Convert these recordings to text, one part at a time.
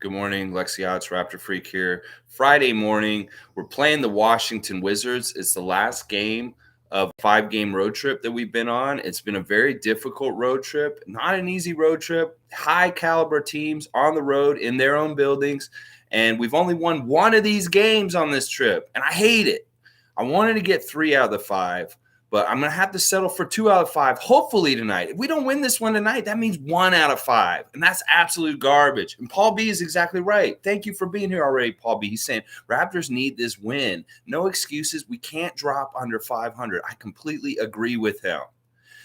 Good morning, Lexi. It's Raptor Freak here. Friday morning, we're playing the Washington Wizards. It's the last game of a 5-game road trip that we've been on. It's been a very difficult road trip, not an easy road trip. High caliber teams on the road in their own buildings, and we've only won one of these games on this trip, and I hate it. I wanted to get 3 out of the 5. But I'm going to have to settle for 2 out of 5, hopefully tonight. If we don't win this one tonight, that means 1 out of 5. And that's absolute garbage. And Paul B is exactly right. Thank you for being here already, Paul B. He's saying Raptors need this win. No excuses. We can't drop under 500. I completely agree with him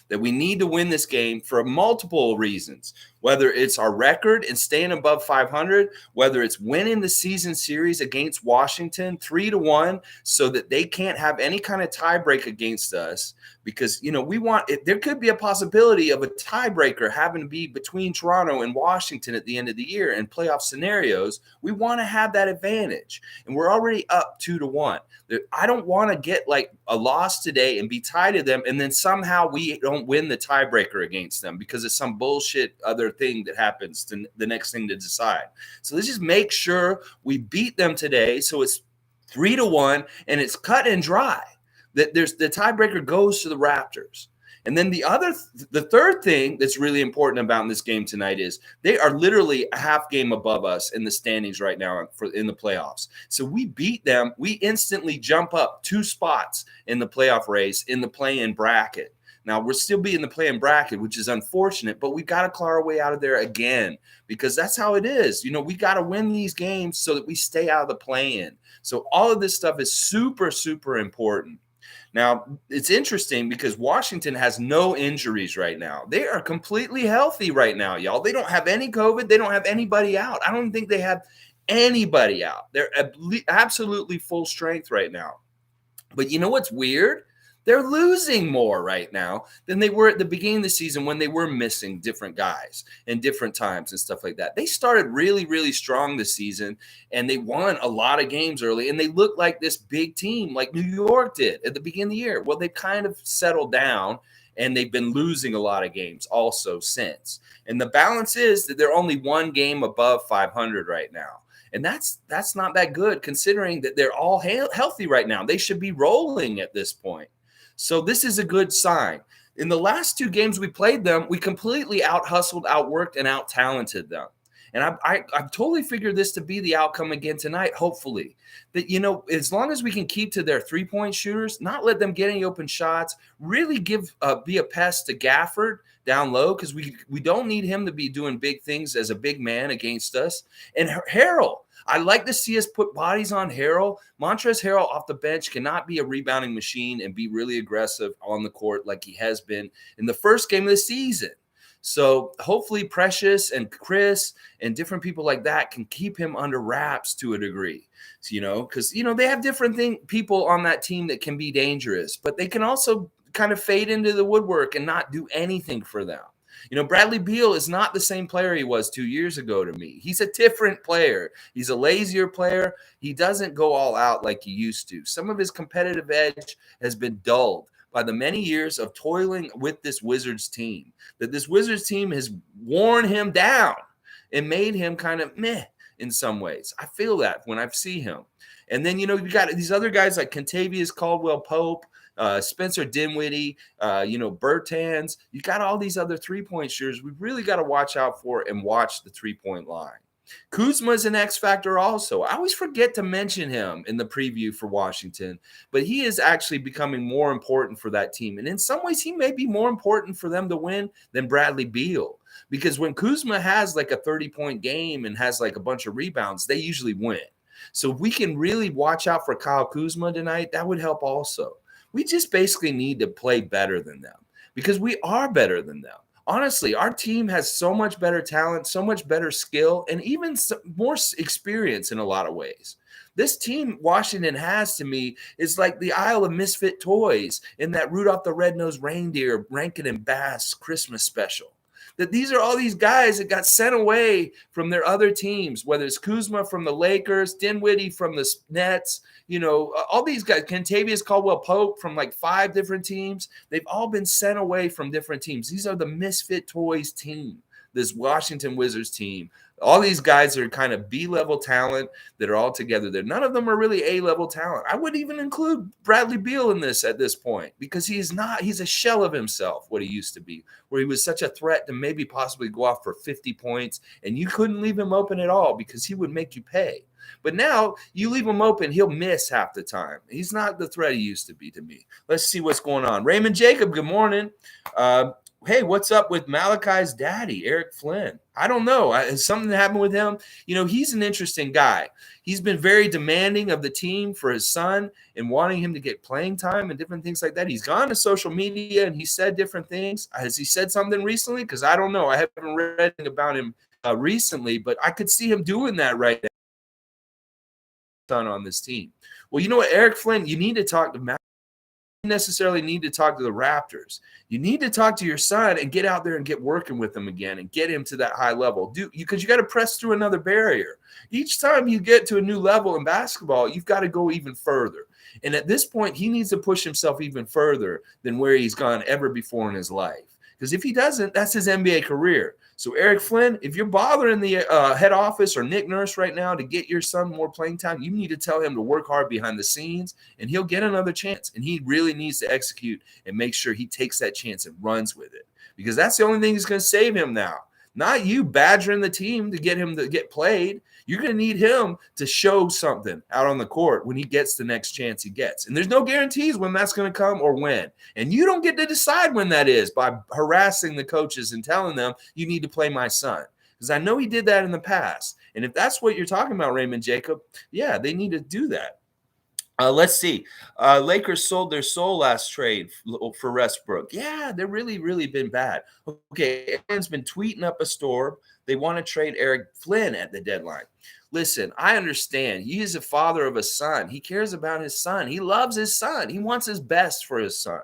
that we need to win this game for multiple reasons, whether it's our record and staying above 500, whether it's winning the season series against Washington 3-1 so that they can't have any kind of tiebreak against us. Because, there could be a possibility of a tiebreaker having to be between Toronto and Washington at the end of the year in playoff scenarios. We want to have that advantage. And we're already up 2-1. I don't want to get like a loss today and be tied to them, and then somehow we don't win the tiebreaker against them because of some bullshit other thing that happens to the next thing to decide. So let's just make sure we beat them today. So it's 3-1 and it's cut and dry. That there's the tiebreaker goes to the Raptors. And then the third thing that's really important about this game tonight is they are literally a half game above us in the standings right now in the playoffs. So we beat them. We instantly jump up 2 spots in the playoff race in the play-in bracket. Now, we'll still be in the play-in bracket, which is unfortunate, but we got to claw our way out of there again because that's how it is. We got to win these games so that we stay out of the play-in. So all of this stuff is super, super important. Now, it's interesting because Washington has no injuries right now. They are completely healthy right now, y'all. They don't have any COVID. They don't have anybody out. I don't think they have anybody out. They're absolutely full strength right now. But you know what's weird? They're losing more right now than they were at the beginning of the season when they were missing different guys in different times and stuff like that. They started really, really strong this season, and they won a lot of games early, and they looked like this big team like New York did at the beginning of the year. Well, they've kind of settled down, and they've been losing a lot of games also since. And the balance is that they're only 1 game above 500 right now. And that's not that good considering that they're all healthy right now. They should be rolling at this point. So this is a good sign. In the last 2 games we played them, we completely out-hustled, outworked, and out-talented them. And I've totally figured this to be the outcome again tonight, hopefully. That, as long as we can keep to their 3-point shooters, not let them get any open shots, really be a pest to Gafford down low because we don't need him to be doing big things as a big man against us. And Harrell, I like to see us put bodies on Harrell. Montrezl Harrell off the bench cannot be a rebounding machine and be really aggressive on the court like he has been in the first game of the season. So hopefully Precious and Chris and different people like that can keep him under wraps to a degree, because, they have different people on that team that can be dangerous, but they can also kind of fade into the woodwork and not do anything for them. Bradley Beal is not the same player he was 2 years ago to me. He's a different player. He's a lazier player. He doesn't go all out like he used to. Some of his competitive edge has been dulled by the many years of toiling with this Wizards team, that this Wizards team has worn him down and made him kind of meh in some ways. I feel that when I see him. And then, you got these other guys like Kentavious Caldwell-Pope, Spencer Dinwiddie, Bertans. You got all these other 3-point shooters we've really got to watch out for and watch the 3-point line. Kuzma is an X factor also. I always forget to mention him in the preview for Washington, but he is actually becoming more important for that team. And in some ways, he may be more important for them to win than Bradley Beal. Because when Kuzma has like a 30-point game and has like a bunch of rebounds, they usually win. So if we can really watch out for Kyle Kuzma tonight, that would help also. We just basically need to play better than them because we are better than them. Honestly, our team has so much better talent, so much better skill, and even more experience in a lot of ways. This team Washington has, to me, is like the Isle of Misfit Toys in that Rudolph the Red-Nosed Reindeer, Rankin and Bass Christmas special. That these are all these guys that got sent away from their other teams, whether it's Kuzma from the Lakers, Dinwiddie from the Nets, all these guys, Kentavious Caldwell-Pope from like 5 different teams. They've all been sent away from different teams. These are the Misfit Toys team, this Washington Wizards team All these guys are kind of B-level talent that are all together there. None of them are really A-level talent. I would even include Bradley Beal in this at this point because he's not. He's a shell of himself, what he used to be, where he was such a threat to maybe possibly go off for 50 points, and you couldn't leave him open at all because he would make you pay. But now you leave him open, he'll miss half the time. He's not the threat he used to be to me. Let's see what's going on. Raymond Jacob, good morning. Hey, what's up with Malachi's daddy, Eric Flynn? I don't know. Has something happened with him? He's an interesting guy. He's been very demanding of the team for his son and wanting him to get playing time and different things like that. He's gone to social media and he said different things. Has he said something recently? Because I don't know. I haven't read anything about him recently, but I could see him doing that right now on this team. Well, you know what, Eric Flynn, you need to talk to Matt. Necessarily need to talk to the Raptors. You need to talk to your son and get out there and get working with him again and get him to that high level. Because you got to press through another barrier. Each time you get to a new level in basketball, you've got to go even further. And at this point, he needs to push himself even further than where he's gone ever before in his life. Because if he doesn't, that's his NBA career. So Eric Flynn, if you're bothering the head office or Nick Nurse right now to get your son more playing time, you need to tell him to work hard behind the scenes, and he'll get another chance. And he really needs to execute and make sure he takes that chance and runs with it, because that's the only thing that's going to save him now. Not you badgering the team to get him to get played. You're going to need him to show something out on the court when he gets the next chance he gets. And there's no guarantees when that's going to come or when. And you don't get to decide when that is by harassing the coaches and telling them you need to play my son. Because I know he did that in the past. And if that's what you're talking about, Raymond Jacob, yeah, they need to do that. Let's see. Lakers sold their soul last trade for Westbrook. Yeah, they're really, really been bad. Okay, everyone's been tweeting up a storm. They want to trade Eric Flynn at the deadline. Listen, I understand. He is a father of a son. He cares about his son. He loves his son. He wants his best for his son.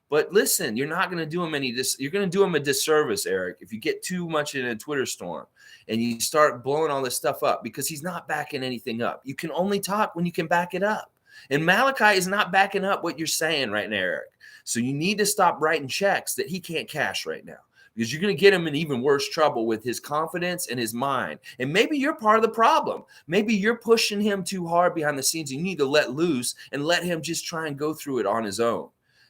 But listen, you're not going to do him you're going to do him a disservice, Eric, if you get too much in a Twitter storm and you start blowing all this stuff up, because he's not backing anything up. You can only talk when you can back it up. And Malachi is not backing up what you're saying right now, Eric. So you need to stop writing checks that he can't cash right now, because you're going to get him in even worse trouble with his confidence and his mind. And maybe you're part of the problem. Maybe you're pushing him too hard behind the scenes. You need to let loose and let him just try and go through it on his own.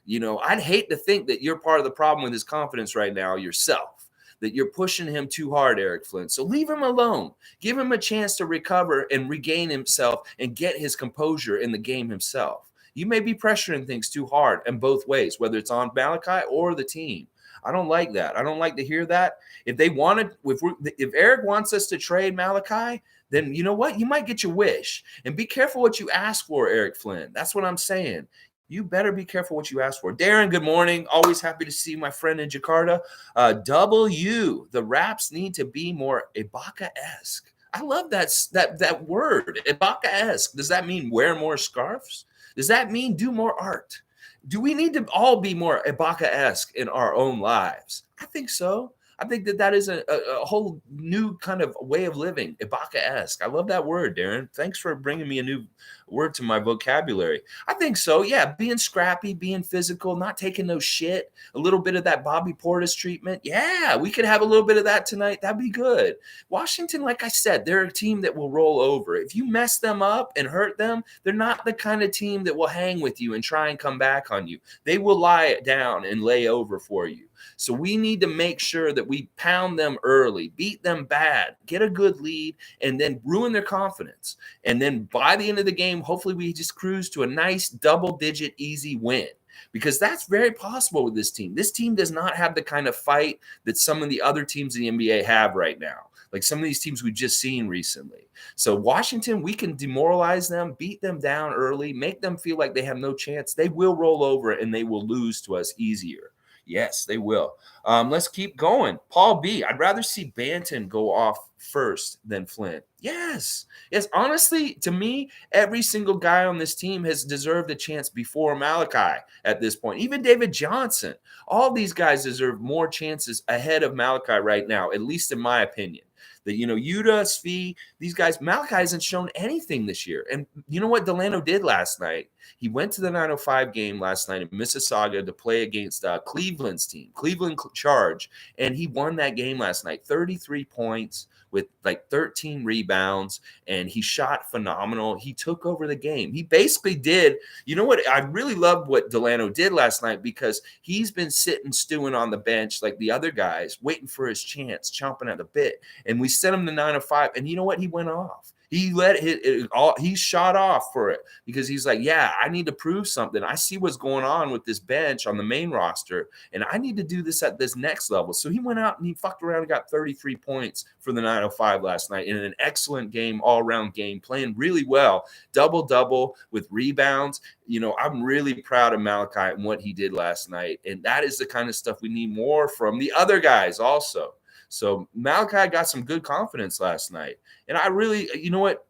I'd hate to think that you're part of the problem with his confidence right now yourself, that you're pushing him too hard, Eric Flynn. So leave him alone. Give him a chance to recover and regain himself and get his composure in the game himself. You may be pressuring things too hard in both ways, whether it's on Malachi or the team. I don't like that. I don't like to hear that. If Eric wants us to trade Malachi, then you know what? You might get your wish. And be careful what you ask for, Eric Flynn. That's what I'm saying. You better be careful what you ask for. Darren, good morning. Always happy to see my friend in Jakarta. The Raps need to be more Ibaka-esque. I love that word, Ibaka-esque. Does that mean wear more scarves? Does that mean do more art? Do we need to all be more Ibaka-esque in our own lives? I think so. I think that is a whole new kind of way of living, Ibaka-esque. I love that word, Darren. Thanks for bringing me a new word to my vocabulary. I think so, yeah, being scrappy, being physical, not taking no shit, a little bit of that Bobby Portis treatment. Yeah, we could have a little bit of that tonight. That'd be good. Washington, like I said, they're a team that will roll over. If you mess them up and hurt them, they're not the kind of team that will hang with you and try and come back on you. They will lie it down and lay over for you. So we need to make sure that we pound them early, beat them bad, get a good lead, and then ruin their confidence. And then by the end of the game, hopefully we just cruise to a nice double-digit easy win, because that's very possible with this team. This team does not have the kind of fight that some of the other teams in the NBA have right now, like some of these teams we've just seen recently. So Washington, we can demoralize them, beat them down early, make them feel like they have no chance. They will roll over and they will lose to us easier. Yes, they will. Let's keep going. Paul B. I'd rather see Banton go off first than Flynn. Yes. Honestly, to me, every single guy on this team has deserved a chance before Malachi at this point. Even David Johnson. All these guys deserve more chances ahead of Malachi right now, at least in my opinion. That, Yuta, Svi, these guys, Malachi hasn't shown anything this year. And you know what Delano did last night? He went to the 905 game last night in Mississauga to play against Cleveland's team, Cleveland Charge, and he won that game last night, 33 points, with like 13 rebounds, and he shot phenomenal. He took over the game. He basically did. You know what? I really loved what Delano did last night, because he's been sitting stewing on the bench like the other guys, waiting for his chance, chomping at the bit. And we sent him to 905, and you know what? He went off. He let it all. He shot off for it, because he's like, yeah, I need to prove something. I see what's going on with this bench on the main roster, and I need to do this at this next level. So he went out and he fucked around and got 33 points for the 905 last night in an excellent game, all-around game, playing really well, double-double with rebounds. You know, I'm really proud of Malachi and what he did last night, and that is the kind of stuff we need more from the other guys also. So Malachi got some good confidence last night. And I really, you know what?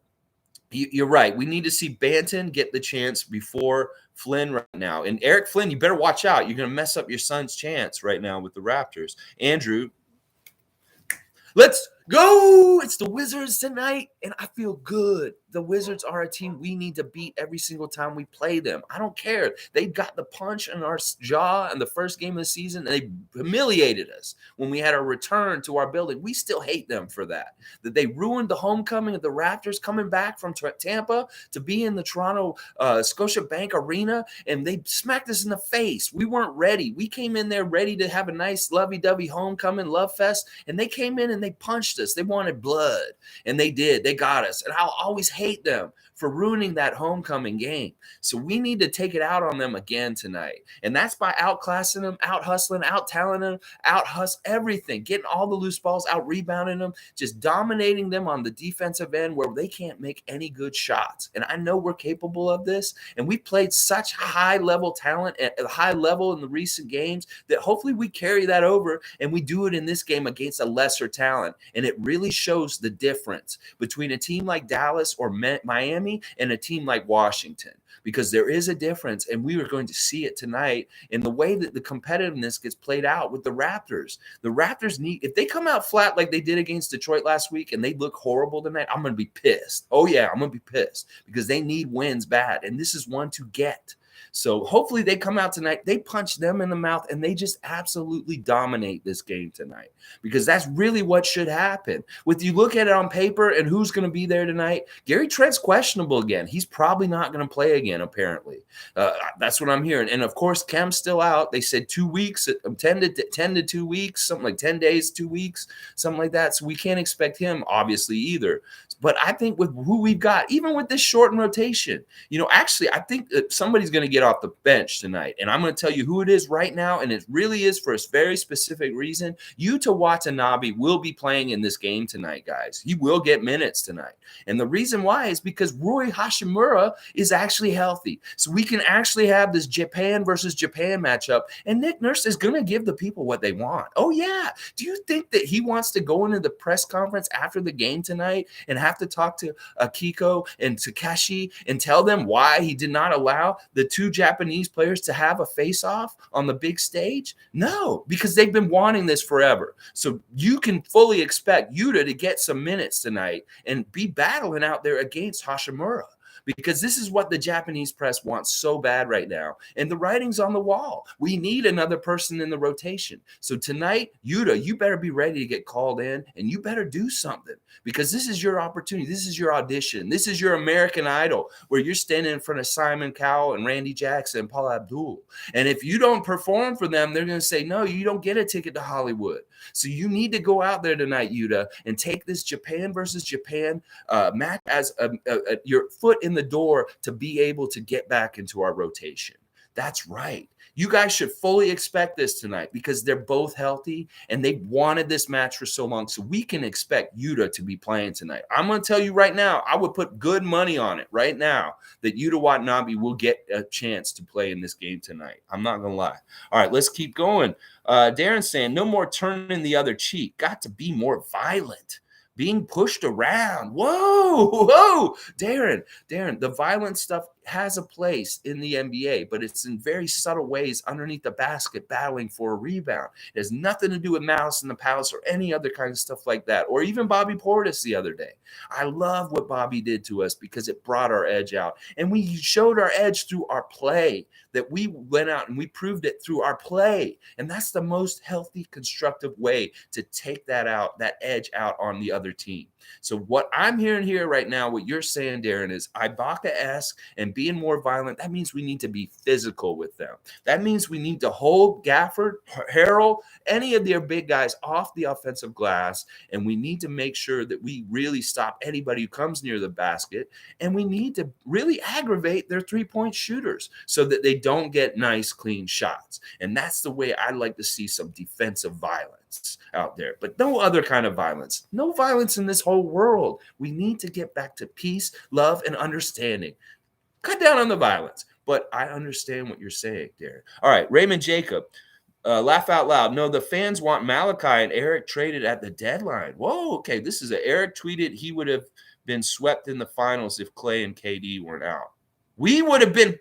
You're right. We need to see Banton get the chance before Flynn right now. And Eric Flynn, you better watch out. You're going to mess up your son's chance right now with the Raptors. Andrew, let's go. It's the Wizards tonight, and I feel good. The Wizards are a team we need to beat every single time we play them. I don't care. They got the punch in our jaw in the first game of the season, and they humiliated us when we had our return to our building. We still hate them for that. That they ruined the homecoming of the Raptors coming back from Tampa to be in the Toronto Scotiabank Arena, and they smacked us in the face. We weren't ready. We came in there ready to have a nice lovey-dovey homecoming love fest, and they came in and they punched us. They wanted blood, and they did. They got us, and I'll always hate them for ruining that homecoming game. So we need to take it out on them again tonight. And that's by outclassing them, out-hustling, out-talenting them, out-hustle everything, getting all the loose balls, out-rebounding them, just dominating them on the defensive end where they can't make any good shots. And I know we're capable of this, and we played such high-level talent at a high level in the recent games that hopefully we carry that over and we do it in this game against a lesser talent. And it really shows the difference between a team like Dallas or Miami and a team like Washington, because there is a difference, and we are going to see it tonight in the way that the competitiveness gets played out with the Raptors. The Raptors need, if they come out flat like they did against Detroit last week and they look horrible tonight, I'm going to be pissed. Oh yeah, I'm going to be pissed, because they need wins bad, and this is one to get. So hopefully they come out tonight, they punch them in the mouth, and they just absolutely dominate this game tonight, because that's really what should happen. With you look at it on paper and who's going to be there tonight, Gary Trent's questionable again. He's probably not going to play again, apparently. That's what I'm hearing. And, of course, Kem's still out. They said 2 weeks, 10 to 2 weeks, something like 10 days, 2 weeks, something like that. So we can't expect him, obviously, either. But I think with who we've got, even with this shortened rotation, you know, actually, I think that somebody's going to get off the bench tonight. And I'm going to tell you who it is right now, and it really is for a very specific reason. Yuta Watanabe will be playing in this game tonight, guys. He will get minutes tonight. And the reason why is because Rui Hashimura is actually healthy. So we can actually have this Japan versus Japan matchup, and Nick Nurse is going to give the people what they want. Oh, yeah. Do you think that he wants to go into the press conference after the game tonight and have to talk to Akiko and Takashi and tell them why he did not allow the two Japanese players to have a face-off on the big stage? No, because they've been wanting this forever. So you can fully expect Yuta to get some minutes tonight and be battling out there against Hashimura, because this is what the Japanese press wants so bad right now. And the writing's on the wall. We need another person in the rotation. So tonight, Yuta, you better be ready to get called in, and you better do something, because this is your opportunity. This is your audition. This is your American Idol, where you're standing in front of Simon Cowell and Randy Jackson and Paul Abdul. And if you don't perform for them, they're going to say, no, you don't get a ticket to Hollywood. So you need to go out there tonight, Yuta, and take this Japan versus Japan match as your foot in the door to be able to get back into our rotation. That's right. You guys should fully expect this tonight, because they're both healthy and they wanted this match for so long. So we can expect Yuta to be playing tonight. I'm going to tell you right now, I would put good money on it right now that Yuta Watanabe will get a chance to play in this game tonight. I'm not going to lie. All right, let's keep going. Darren's saying, no more turning the other cheek. Got to be more violent. Being pushed around. Whoa, Darren, the violent stuff has a place in the NBA, but it's in very subtle ways underneath the basket battling for a rebound. It has nothing to do with Malice in the Palace or any other kind of stuff like that, or even Bobby Portis the other day. I love what Bobby did to us because it brought our edge out. And we showed our edge through our play, that we went out and we proved it through our play. And that's the most healthy, constructive way to take that out, that edge out on the other team. So what I'm hearing here right now, what you're saying, Darren, is Ibaka-esque and being more violent. That means we need to be physical with them. That means we need to hold Gafford, Harrell, any of their big guys off the offensive glass, and we need to make sure that we really stop anybody who comes near the basket, and we need to really aggravate their three-point shooters so that they don't get nice, clean shots. And that's the way I like to see some defensive violence out there, but no other kind of violence. No violence in this whole world. We need to get back to peace, love, and understanding. Cut down on the violence. But I understand what you're saying, Darren. All right, Raymond Jacob. Laugh out loud. No, the fans want Malachi and Eric traded at the deadline. Whoa, okay. This is Eric tweeted he would have been swept in the finals if Clay and KD weren't out. We would have been.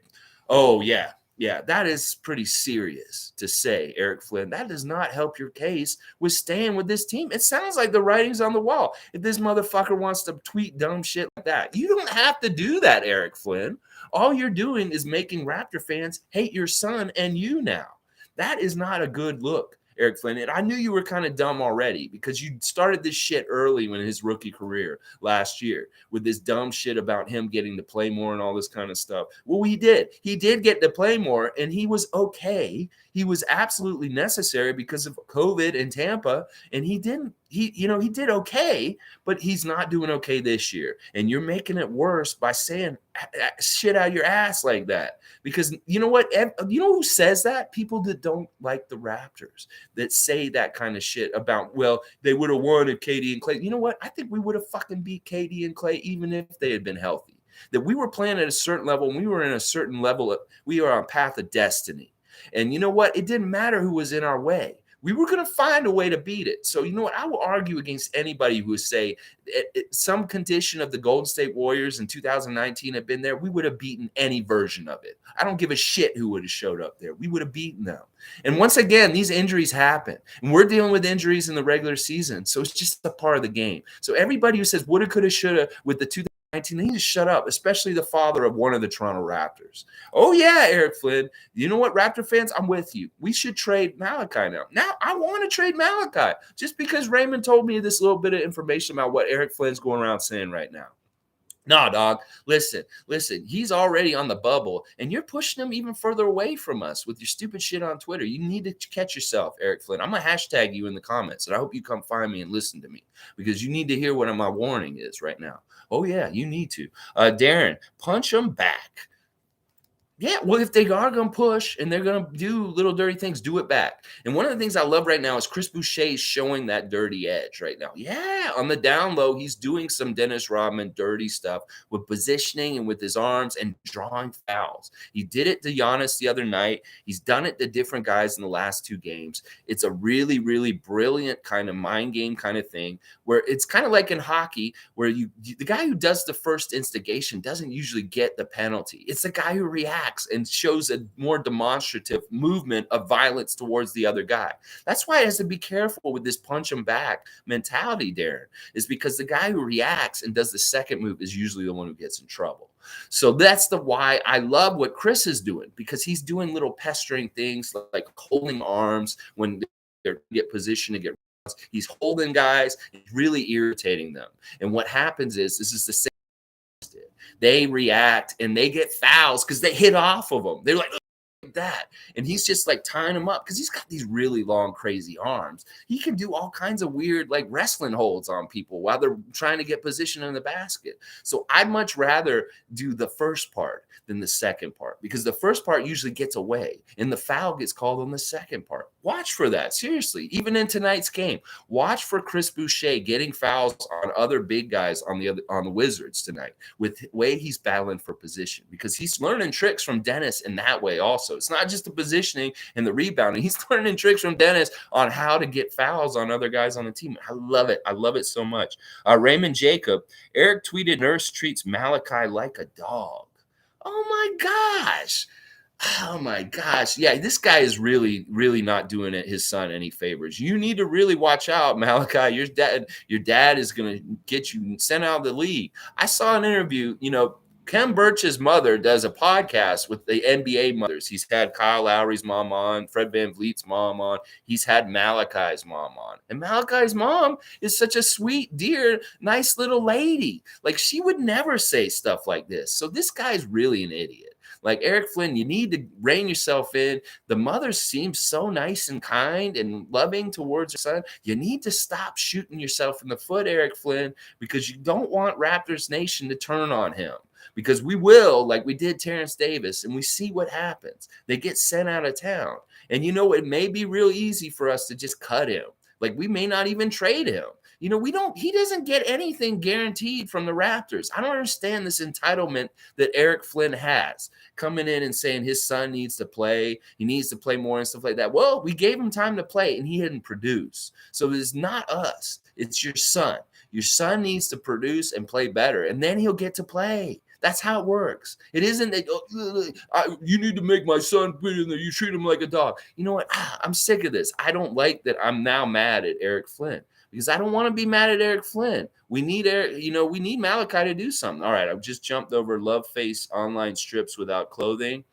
Oh, yeah. Yeah, that is pretty serious to say, Eric Flynn. That does not help your case with staying with this team. It sounds like the writing's on the wall. If this motherfucker wants to tweet dumb shit like that, you don't have to do that, Eric Flynn. All you're doing is making Raptor fans hate your son and you now. That is not a good look, Eric Flynn. And I knew you were kind of dumb already because you started this shit early in his rookie career last year with this dumb shit about him getting to play more and all this kind of stuff. Well, he did. He did get to play more, and he was okay. He was absolutely necessary because of COVID in Tampa, and he didn't. He did okay, but he's not doing okay this year. And you're making it worse by saying shit out your ass like that. Because you know what? You know who says that? People that don't like the Raptors, that say that kind of shit about, well, they would have won if KD and Clay. You know what? I think we would have fucking beat KD and Clay even if they had been healthy. That we were playing at a certain level, and we were in a certain level. We are on a path of destiny. And you know what? It didn't matter who was in our way. We were going to find a way to beat it. So, you know what? I will argue against anybody who would say some condition of the Golden State Warriors in 2019 had been there. We would have beaten any version of it. I don't give a shit who would have showed up there. We would have beaten them. And once again, these injuries happen. And we're dealing with injuries in the regular season. So it's just a part of the game. So everybody who says woulda, coulda, shoulda with the 2019, they need to shut up, especially the father of one of the Toronto Raptors. Oh, yeah, Eric Flynn. You know what, Raptor fans? I'm with you. We should trade Malachi now. Now, I want to trade Malachi just because Raymond told me this little bit of information about what Eric Flynn's going around saying right now. Nah, dog. Listen. He's already on the bubble, and you're pushing him even further away from us with your stupid shit on Twitter. You need to catch yourself, Eric Flynn. I'm going to hashtag you in the comments, and I hope you come find me and listen to me because you need to hear what my warning is right now. Oh, yeah, you need to. Darren, punch him back. Yeah, well, if they are going to push and they're going to do little dirty things, do it back. And one of the things I love right now is Chris Boucher showing that dirty edge right now. Yeah, on the down low, he's doing some Dennis Rodman dirty stuff with positioning and with his arms and drawing fouls. He did it to Giannis the other night. He's done it to different guys in the last two games. It's a really, really brilliant kind of mind game kind of thing where it's kind of like in hockey where the guy who does the first instigation doesn't usually get the penalty. It's the guy who reacts and shows a more demonstrative movement of violence towards the other guy. That's why it has to be careful with this punch him back mentality, Darren, is because the guy who reacts and does the second move is usually the one who gets in trouble. So that's why I love what Chris is doing, because he's doing little pestering things like holding arms when they get positioned to get. He's holding guys, he's really irritating them. And what happens is this is the same. They react and they get fouls because they hit off of them. They're like that. And he's just like tying them up because he's got these really long, crazy arms. He can do all kinds of weird like wrestling holds on people while they're trying to get position in the basket. So I'd much rather do the first part than the second part because the first part usually gets away and the foul gets called on the second part. Watch for that. Seriously, even in tonight's game, watch for Chris Boucher getting fouls on other big guys on the Wizards tonight with the way he's battling for position because he's learning tricks from Dennis in that way also. It's not just the positioning and the rebounding. He's learning tricks from Dennis on how to get fouls on other guys on the team. I love it. I love it so much. Raymond Jacob, Eric tweeted, Nurse treats Malachi like a dog. Oh my gosh. Oh my gosh. Yeah, this guy is really, really not doing it his son any favors. You need to really watch out, Malachi. Your dad is gonna get you sent out of the league. I saw an interview, Ken Birch's mother does a podcast with the NBA mothers. He's had Kyle Lowry's mom on, Fred Van Vliet's mom on. He's had Malachi's mom on. And Malachi's mom is such a sweet, dear, nice little lady. Like, she would never say stuff like this. So this guy's really an idiot. Like, Eric Flynn, you need to rein yourself in. The mother seems so nice and kind and loving towards her son. You need to stop shooting yourself in the foot, Eric Flynn, because you don't want Raptors Nation to turn on him. Because we will, like we did Terrence Davis, and we see what happens. They get sent out of town. And it may be real easy for us to just cut him. Like, we may not even trade him. He doesn't get anything guaranteed from the Raptors. I don't understand this entitlement that Eric Flynn has, coming in and saying his son needs to play. He needs to play more and stuff like that. Well, we gave him time to play and he didn't produce. So it's not us. It's your son. Your son needs to produce and play better, and then he'll get to play. That's how it works. It isn't that you need to make my son put in there. You treat him like a dog. You know what? I'm sick of this. I don't like that I'm now mad at Eric Flynn, because I don't want to be mad at Eric Flynn. We need we need Malachi to do something. All right, I've just jumped over Love Face online strips without clothing.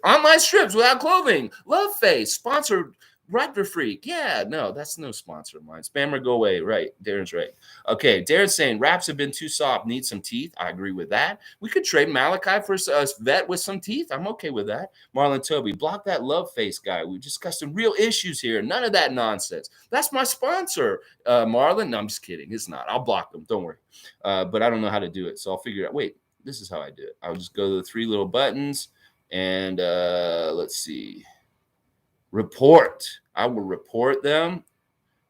Online strips without clothing. Love Face sponsored Raptor Freak. Yeah, no, that's no sponsor of mine. Spammer, go away. Right. Darren's right. Okay. Darren's saying Raps have been too soft. Need some teeth. I agree with that. We could trade Malachi for a vet with some teeth. I'm okay with that. Marlon Toby, block that Love Face guy. We discussed some real issues here. None of that nonsense. That's my sponsor, Marlon. No, I'm just kidding. It's not. I'll block them. Don't worry. But I don't know how to do it. So I'll figure it out. Wait, this is how I do it. I'll just go to the three little buttons and let's see. Report. I will report them.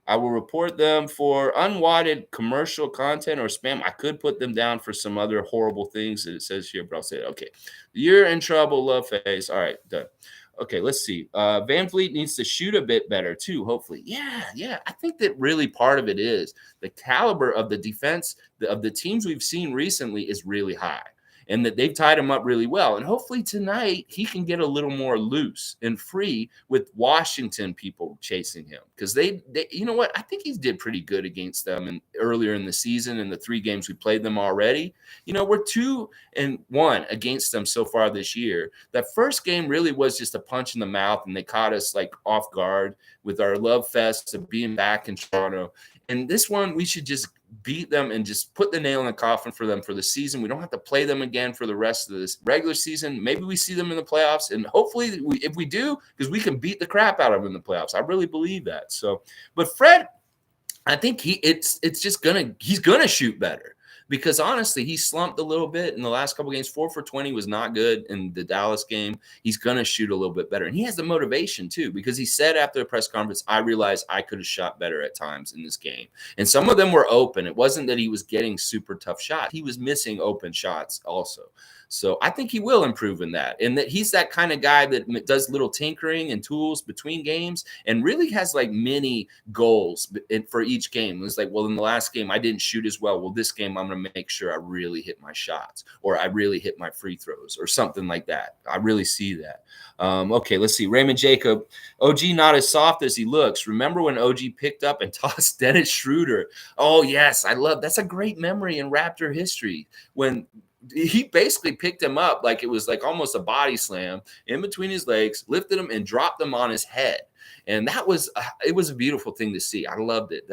I will report them for unwanted commercial content or spam. I could put them down for some other horrible things that it says here, but I'll say it. Okay. You're in trouble, Love Face. All right, done. Okay, let's see. Van Vliet needs to shoot a bit better too, hopefully. Yeah. I think that really part of it is the caliber of the defense of the teams we've seen recently is really high, and that they've tied him up really well. And hopefully tonight he can get a little more loose and free with Washington people chasing him, because they you know what? I think he did pretty good against them earlier in the season in the 3 games we played them already. We're 2-1 against them so far this year. That first game really was just a punch in the mouth, and they caught us like off guard with our love fest of being back in Toronto. And this one, we should just beat them and just put the nail in the coffin for them for the season. We don't have to play them again for the rest of this regular season. Maybe we see them in the playoffs, and hopefully if we do, because we can beat the crap out of them in the playoffs. I really believe that. So, but Fred, I think he's gonna shoot better, because honestly, he slumped a little bit in the last couple games. 4 for 20 was not good in the Dallas game. He's going to shoot a little bit better. And he has the motivation too, because he said after the press conference, I realized I could have shot better at times in this game. And some of them were open. It wasn't that he was getting super tough shots. He was missing open shots also. So I think he will improve in that, and that he's that kind of guy that does little tinkering and tools between games and really has like mini goals for each game. It's like, well, in the last game, I didn't shoot as well. Well, this game, I'm going to make sure I really hit my shots, or I really hit my free throws, or something like that. I really see that. Okay, let's see. Raymond Jacob, OG not as soft as he looks. Remember when OG picked up and tossed Dennis Schroeder? Oh, yes. That's a great memory in Raptor history, when he basically picked him up like it was like almost a body slam in between his legs, lifted him and dropped him on his head. And it was a beautiful thing to see. I loved it.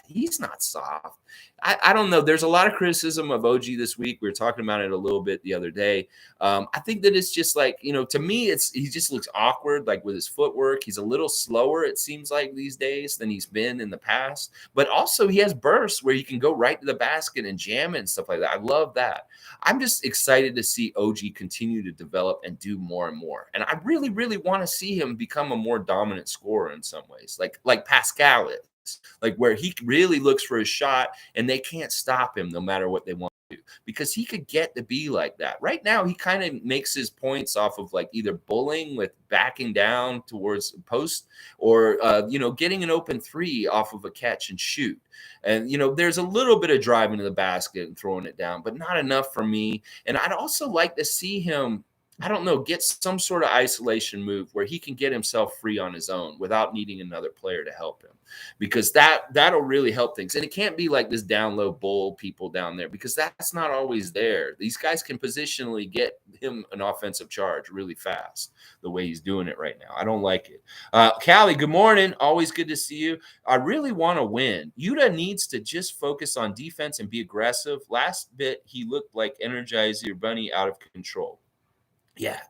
He's not soft. I don't know. There's a lot of criticism of OG this week. We were talking about it a little bit the other day. I think that it's just like, to me, he just looks awkward, like with his footwork. He's a little slower, it seems like, these days than he's been in the past. But also he has bursts where he can go right to the basket and jam it and stuff like that. I love that. I'm just excited to see OG continue to develop and do more and more. And I really, really want to see him become a more dominant scorer in some ways, like Pascal is. Like where he really looks for his shot and they can't stop him no matter what they want because he could get to be like that. Right now, he kind of makes his points off of like either bullying with backing down towards post or, getting an open three off of a catch and shoot. And, there's a little bit of driving to the basket and throwing it down, but not enough for me. And I'd also like to see him, I don't know, get some sort of isolation move where he can get himself free on his own without needing another player to help him, because that'll really help things. And it can't be like this down low bull people down there, because that's not always there. These guys can positionally get him an offensive charge really fast the way he's doing it right now. I don't like it. Callie, good morning. Always good to see you. I really want to win. Utah needs to just focus on defense and be aggressive. Last bit, he looked like Energizer Bunny out of control. Yeah.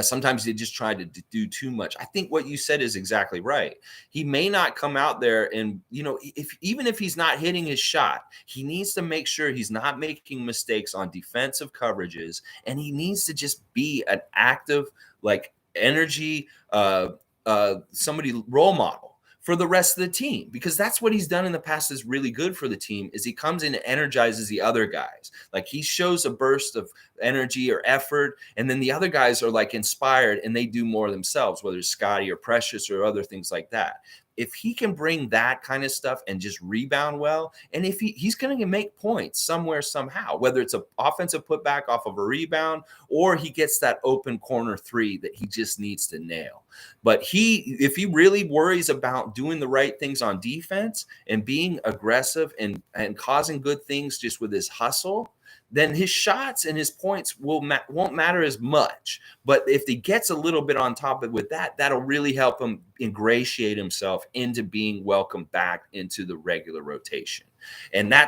Sometimes they just try to do too much. I think what you said is exactly right. He may not come out there and, even if he's not hitting his shot, he needs to make sure he's not making mistakes on defensive coverages, and he needs to just be an active, like energy, somebody role model for the rest of the team, because that's what he's done in the past is really good for the team. Is he comes in and energizes the other guys. Like he shows a burst of energy or effort, and then the other guys are like inspired and they do more themselves, whether it's Scotty or Precious or other things like that. If he can bring that kind of stuff and just rebound well, and if he's going to make points somewhere, somehow, whether it's an offensive putback off of a rebound or he gets that open corner three that he just needs to nail. But if he really worries about doing the right things on defense and being aggressive and causing good things just with his hustle, then his shots and his points won't matter as much. But if he gets a little bit on top of with that, that'll really help him ingratiate himself into being welcomed back into the regular rotation. And I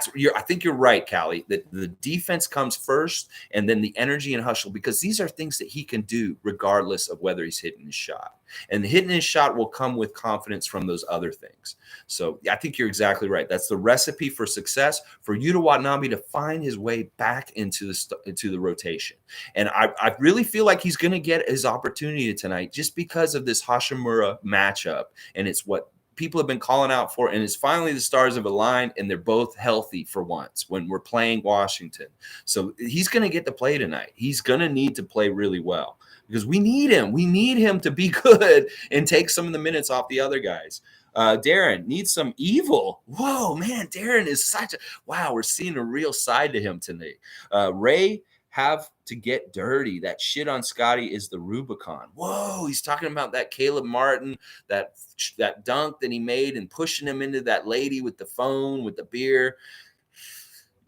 think you're right, Callie, that the defense comes first and then the energy and hustle, because these are things that he can do regardless of whether he's hitting his shot. And hitting his shot will come with confidence from those other things. So I think you're exactly right. That's the recipe for success for Yuta Watanabe to find his way back into the rotation. And I really feel like he's going to get his opportunity tonight just because of this Hashimura matchup. And it's what people have been calling out for, and it's finally the stars have aligned, and they're both healthy for once when we're playing Washington. So he's going to get to play tonight. He's going to need to play really well because we need him. We need him to be good and take some of the minutes off the other guys. Darren needs some evil. Whoa, man, Darren is wow, we're seeing a real side to him tonight. Ray have to get dirty. That shit on Scotty is the Rubicon. Whoa, he's talking about that Caleb Martin, that dunk that he made and pushing him into that lady with the phone, with the beer.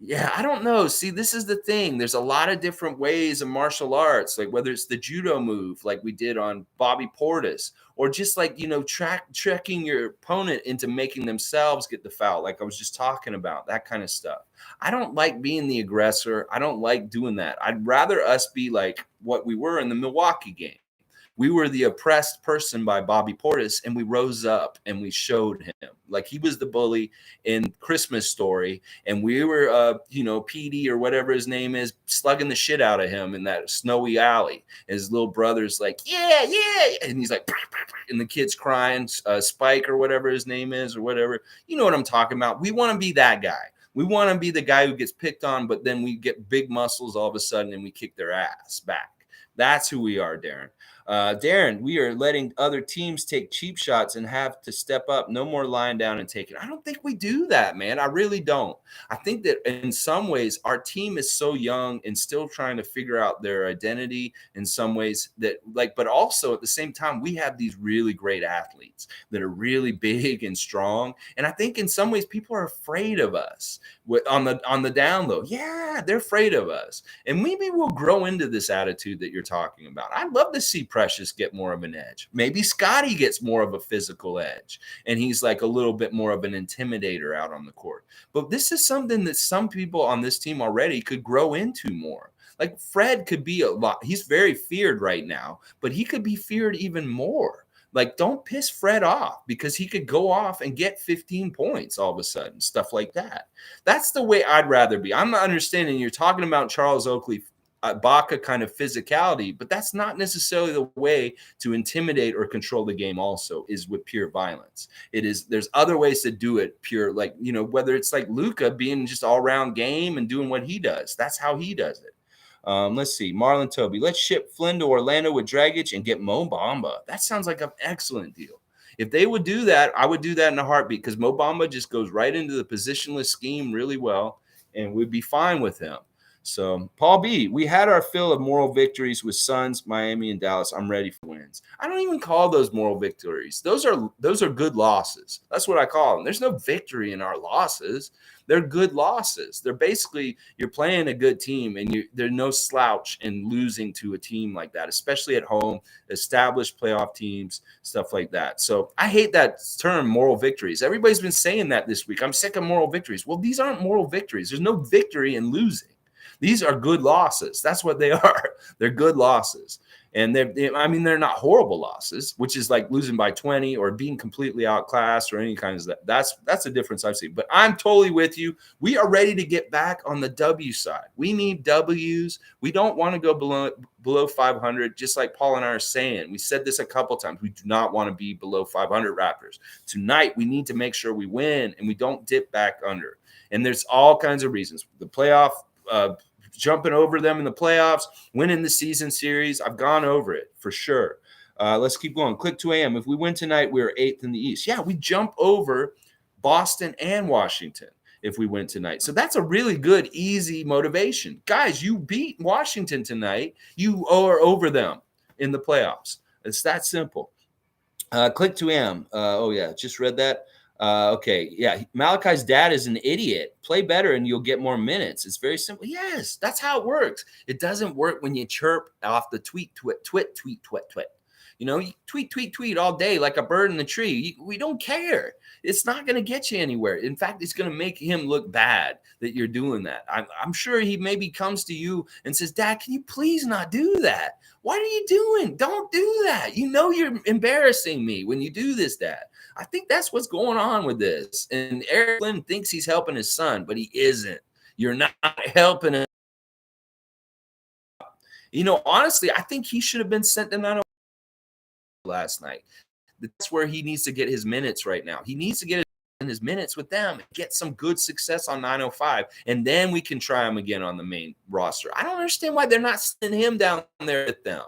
Yeah, I don't know. See, this is the thing. There's a lot of different ways of martial arts, like whether it's the judo move, like we did on Bobby Portis, or just like, tricking your opponent into making themselves get the foul, like I was just talking about, that kind of stuff. I don't like being the aggressor. I don't like doing that. I'd rather us be like what we were in the Milwaukee game. We were the oppressed person by Bobby Portis, and we rose up and we showed him like he was the bully in Christmas Story, and we were, PD or whatever his name is, slugging the shit out of him in that snowy alley. And his little brother's like, yeah, and he's like, and the kid's crying, Spike or whatever his name is or whatever. You know what I'm talking about? We want to be that guy. We want to be the guy who gets picked on, but then we get big muscles all of a sudden and we kick their ass back. That's who we are, Darren. Darren, we are letting other teams take cheap shots and have to step up. No more lying down and taking. I don't think we do that, man. I really don't. I think that in some ways our team is so young and still trying to figure out their identity in some ways that but also at the same time, we have these really great athletes that are really big and strong. And I think in some ways people are afraid of us on the down low. Yeah, they're afraid of us. And maybe we'll grow into this attitude that you're talking about. I'd love to see Precious get more of an edge. Maybe Scotty gets more of a physical edge and he's like a little bit more of an intimidator out on the court. But this is something that some people on this team already could grow into more. Like Fred could be a lot. He's very feared right now, but he could be feared even more. Like, don't piss Fred off because he could go off and get 15 points all of a sudden, stuff like that. That's the way I'd rather be. I'm not understanding. You're talking about Charles Oakley Ibaka kind of physicality, but that's not necessarily the way to intimidate or control the game. Also, is with pure violence. There's other ways to do it. Pure, like, whether it's like Luka being just all around game and doing what he does. That's how he does it. Let's see. Marlon Toby. Let's ship Flynn to Orlando with Dragic and get Mo Bamba. That sounds like an excellent deal. If they would do that, I would do that in a heartbeat, because Mo Bamba just goes right into the positionless scheme really well, and we'd be fine with him. So, Paul B, we had our fill of moral victories with Suns, Miami, and Dallas. I'm ready for wins. I don't even call those moral victories. Those are good losses. That's what I call them. There's no victory in our losses. They're good losses. They're basically, you're playing a good team, and there's no slouch in losing to a team like that, especially at home, established playoff teams, stuff like that. So I hate that term, moral victories. Everybody's been saying that this week. I'm sick of moral victories. Well, these aren't moral victories. There's no victory in losing. These are good losses. That's what they are. They're good losses. And they're not horrible losses, which is like losing by 20 or being completely outclassed or any kinds of that. That's the difference I've seen. But I'm totally with you. We are ready to get back on the W side. We need W's. We don't want to go below 500, just like Paul and I are saying. We said this a couple times. We do not want to be below 500 Raptors. Tonight, we need to make sure we win and we don't dip back under. And there's all kinds of reasons. The playoff jumping over them in the playoffs, winning the season series. I've gone over it for sure. Let's keep going. Click 2 a.m. If we win tonight, we're 8th in the East. Yeah, we jump over Boston and Washington if we win tonight. So that's a really good, easy motivation. Guys, you beat Washington tonight. You are over them in the playoffs. It's that simple. Click 2 a.m. Oh, yeah, just read that. Okay. Yeah. Malachi's dad is an idiot. Play better and you'll get more minutes. It's very simple. Yes, that's how it works. It doesn't work when you chirp off the tweet. You tweet all day like a bird in the tree. We don't care. It's not going to get you anywhere. In fact, it's going to make him look bad that you're doing that. I'm sure he maybe comes to you and says, Dad, can you please not do that? What are you doing? Don't do that. You're embarrassing me when you do this, Dad. I think that's what's going on with this. And Eric Flynn thinks he's helping his son, but he isn't. You're not helping him. Honestly, I think he should have been sent to 905 last night. That's where he needs to get his minutes right now. He needs to get his minutes with them, get some good success on 905, and then we can try him again on the main roster. I don't understand why they're not sending him down there with them,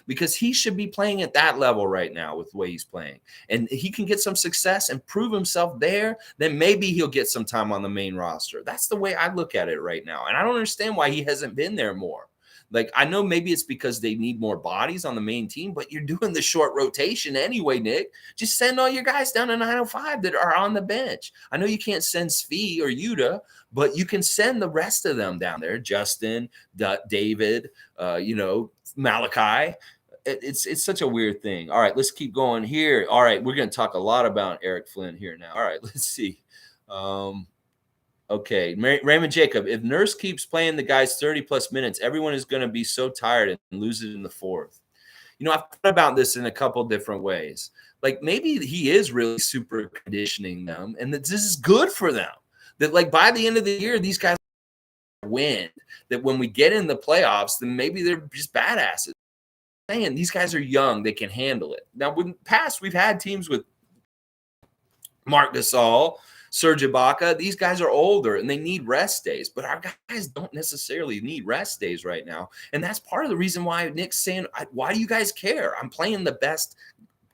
because he should be playing at that level right now with the way he's playing. And he can get some success and prove himself there, then maybe he'll get some time on the main roster. That's the way I look at it right now. And I don't understand why he hasn't been there more. Like, I know maybe it's because they need more bodies on the main team, but you're doing the short rotation anyway, Nick. Just send all your guys down to 905 that are on the bench. I know you can't send Svi or Yuta, but you can send the rest of them down there. Justin, David, Malachi. It's such a weird thing. All right, let's keep going here. All right, we're going to talk a lot about Eric Flynn here now. All right, let's see. Okay, Raymond Jacob, if Nurse keeps playing the guys 30-plus minutes, everyone is going to be so tired and lose it in the fourth. I've thought about this in a couple different ways. Like, maybe he is really super conditioning them, and that this is good for them. That, like, by the end of the year, these guys win. That when we get in the playoffs, then maybe they're just badasses. Man, these guys are young. They can handle it. Now, in the past, we've had teams with Marc Gasol, Serge Ibaka. These guys are older and they need rest days, but our guys don't necessarily need rest days right now. And that's part of the reason why Nick's saying, why do you guys care? I'm playing the best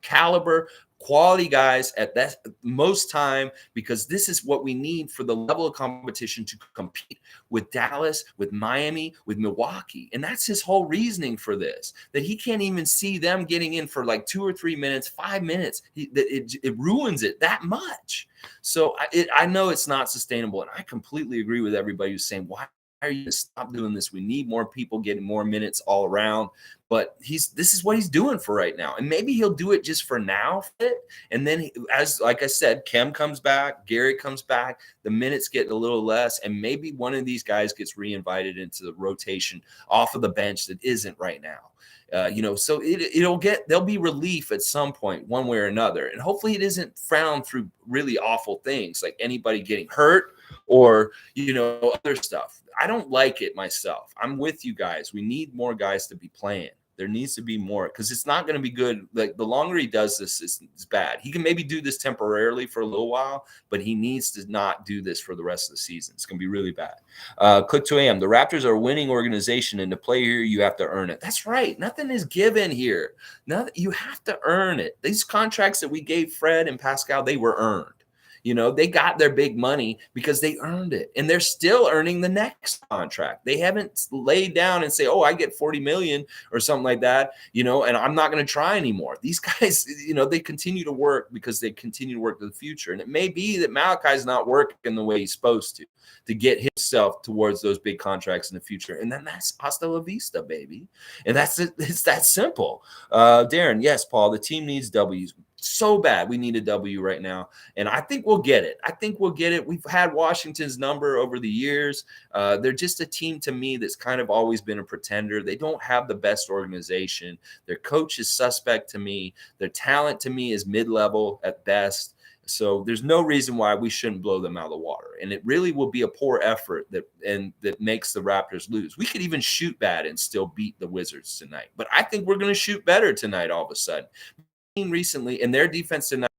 caliber, quality guys at that most time, because this is what we need for the level of competition to compete with Dallas, with Miami, with Milwaukee. And that's his whole reasoning for this, that he can't even see them getting in for like 2 or 3 minutes, 5 minutes. It ruins it that much. So I know it's not sustainable. And I completely agree with everybody who's saying, why are you going to stop doing this? We need more people getting more minutes all around. But this is what he's doing for right now. And maybe he'll do it just for now. And then, like I said, Kem comes back, Gary comes back, the minutes get a little less, and maybe one of these guys gets reinvited into the rotation off of the bench that isn't right now. So there'll be relief at some point, one way or another. And hopefully it isn't frowned through really awful things like anybody getting hurt or, other stuff. I don't like it myself. I'm with you guys. We need more guys to be playing. There needs to be more because it's not going to be good. Like the longer he does this, it's bad. He can maybe do this temporarily for a little while, but he needs to not do this for the rest of the season. It's going to be really bad. Click 2 a.m. The Raptors are a winning organization, and to play here, you have to earn it. That's right. Nothing is given here. Nothing. You have to earn it. These contracts that we gave Fred and Pascal, they were earned. They got their big money because they earned it, and they're still earning the next contract. They haven't laid down and say, "Oh, I get 40 million or something like that," and I'm not going to try anymore. These guys, they continue to work because they continue to work to the future. And it may be that Malachi's not working the way he's supposed to get himself towards those big contracts in the future. And then that's hasta la vista, baby. And that's it. It's that simple. Darren, yes, Paul, the team needs W's so bad. We need a W right now. And I think we'll get it. We've had Washington's number over the years. They're just a team to me that's kind of always been a pretender. They don't have the best organization. Their coach is suspect to me. Their talent to me is mid-level at best. So there's no reason why we shouldn't blow them out of the water. And it really will be a poor effort that makes the Raptors lose. We could even shoot bad and still beat the Wizards tonight. But I think we're going to shoot better tonight all of a sudden. Recently, and their defense tonight,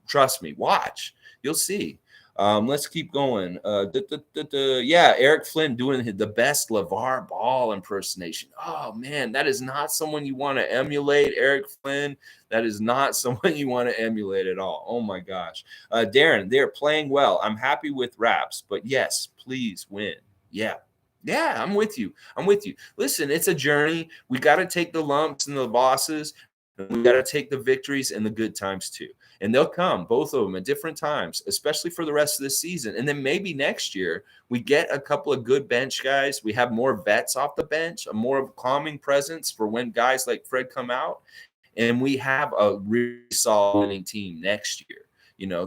trust me, watch. You'll see. Let's keep going. Yeah, Eric Flynn doing the best LeVar Ball impersonation. Oh, man, that is not someone you want to emulate, Eric Flynn. That is not someone you want to emulate at all. Oh, my gosh. Darren, they're playing well. I'm happy with Raps, but yes, please win. Yeah, I'm with you. Listen, it's a journey. We got to take the lumps and the losses. We got to take the victories and the good times too. And they'll come, both of them, at different times, especially for the rest of the season. And then maybe next year we get a couple of good bench guys. We have more vets off the bench, a more calming presence for when guys like Fred come out. And we have a really solid winning team next year.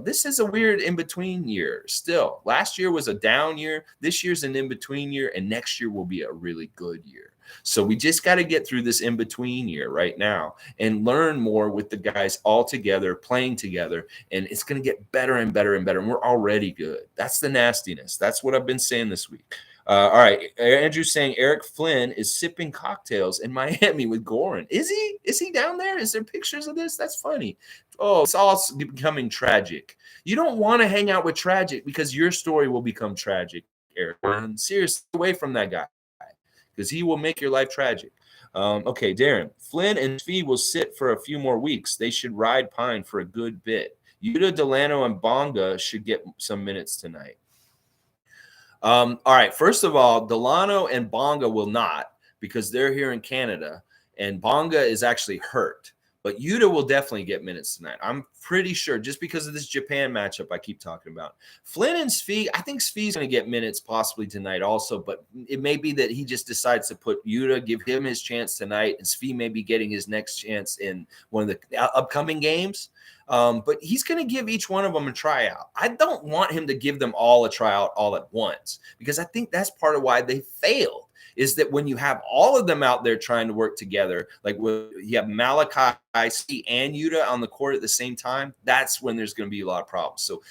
This is a weird in-between year still. Last year was a down year. This year's an in-between year. And next year will be a really good year. So we just got to get through this in-between year right now and learn more with the guys all together, playing together. And it's going to get better and better and better. And we're already good. That's the nastiness. That's what I've been saying this week. All right. Andrew's saying Eric Flynn is sipping cocktails in Miami with Goran. Is he? Is he down there? Is there pictures of this? That's funny. Oh, it's all becoming tragic. You don't want to hang out with tragic because your story will become tragic, Eric. Seriously, away from that guy, because he will make your life tragic. Okay, Darren. Flynn and Fee will sit for a few more weeks. They should ride Pine for a good bit. Yuta, Delano, and Bonga should get some minutes tonight. All right. First of all, Delano and Bonga will not because they're here in Canada, and Bonga is actually hurt. But Yuta will definitely get minutes tonight. I'm pretty sure, just because of this Japan matchup I keep talking about. Flynn and Svi, I think Svi's going to get minutes possibly tonight also, but it may be that he just decides to put Yuta, give him his chance tonight, and Svi may be getting his next chance in one of the upcoming games. But he's going to give each one of them a tryout. I don't want him to give them all a tryout all at once because I think that's part of why they failed. Is that when you have all of them out there trying to work together, like when you have Malachi, C, and Yuta on the court at the same time, that's when there's going to be a lot of problems. So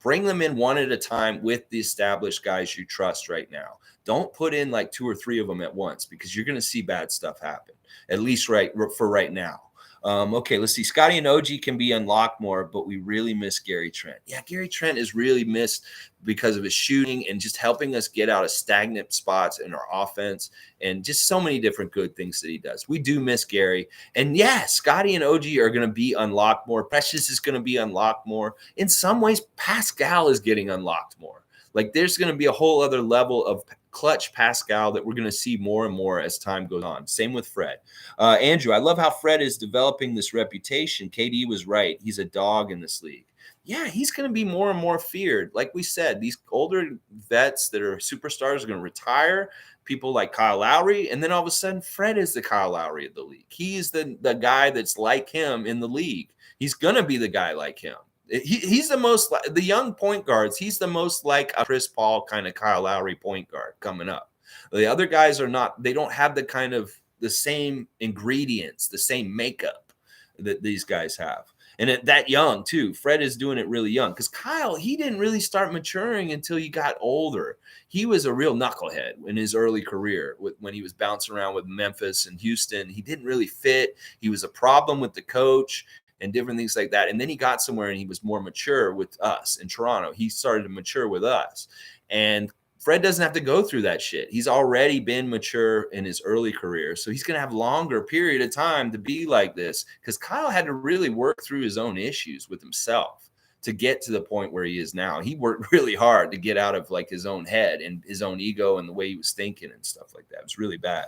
bring them in one at a time with the established guys you trust right now. Don't put in like 2 or 3 of them at once because you're going to see bad stuff happen, at least for right now. Okay, let's see. Scotty and OG can be unlocked more, but we really miss Gary Trent. Yeah, Gary Trent is really missed because of his shooting and just helping us get out of stagnant spots in our offense and just so many different good things that he does. We do miss Gary. And yeah, Scotty and OG are going to be unlocked more. Precious is going to be unlocked more. In some ways, Pascal is getting unlocked more. Like there's going to be a whole other level of clutch Pascal that we're going to see more and more as time goes on. Same with Fred. Andrew, I love how Fred is developing this reputation. KD was right. He's a dog in this league. Yeah, he's going to be more and more feared. Like we said, these older vets that are superstars are going to retire. People like Kyle Lowry. And then all of a sudden, Fred is the Kyle Lowry of the league. He's the guy that's like him in the league. He's going to be the guy like him. He's the most – the young point guards, he's the most like a Chris Paul kind of Kyle Lowry point guard coming up. The other guys are not – they don't have the kind of – the same ingredients, the same makeup that these guys have. And at that young too. Fred is doing it really young because Kyle, he didn't really start maturing until he got older. He was a real knucklehead in his early career when he was bouncing around with Memphis and Houston. He didn't really fit. He was a problem with the coach and different things like that. And then he got somewhere and he was more mature with us in Toronto. He started to mature with us. And Fred doesn't have to go through that shit. He's already been mature in his early career. So he's going to have longer period of time to be like this because Kyle had to really work through his own issues with himself to get to the point where he is now. He worked really hard to get out of like his own head and his own ego and the way he was thinking and stuff like that. It was really bad.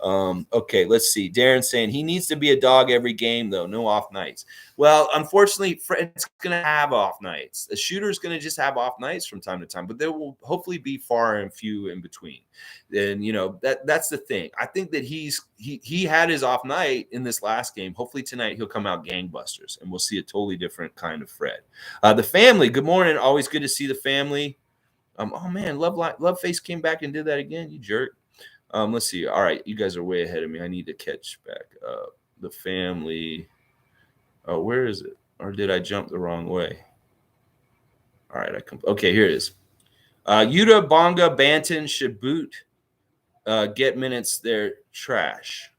Okay, let's see. Darren saying he needs to be a dog every game, though. No off nights. Well, unfortunately, Fred's going to have off nights. The shooter's going to just have off nights from time to time, but there will hopefully be far and few in between. And, that's the thing. I think that he had his off night in this last game. Hopefully tonight he'll come out gangbusters, and we'll see a totally different kind of Fred. The family, good morning. Always good to see the family. Oh, man, Love Face came back and did that again. You jerk. Let's see. All right, you guys are way ahead of me. I need to catch back up. The family. Oh, where is it? Or did I jump the wrong way? All right, okay, here it is. Yuta, Bonga, Banton, should boot. Get minutes. They're trash.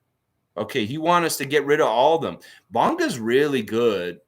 Okay, you want us to get rid of all of them. Bonga's really good.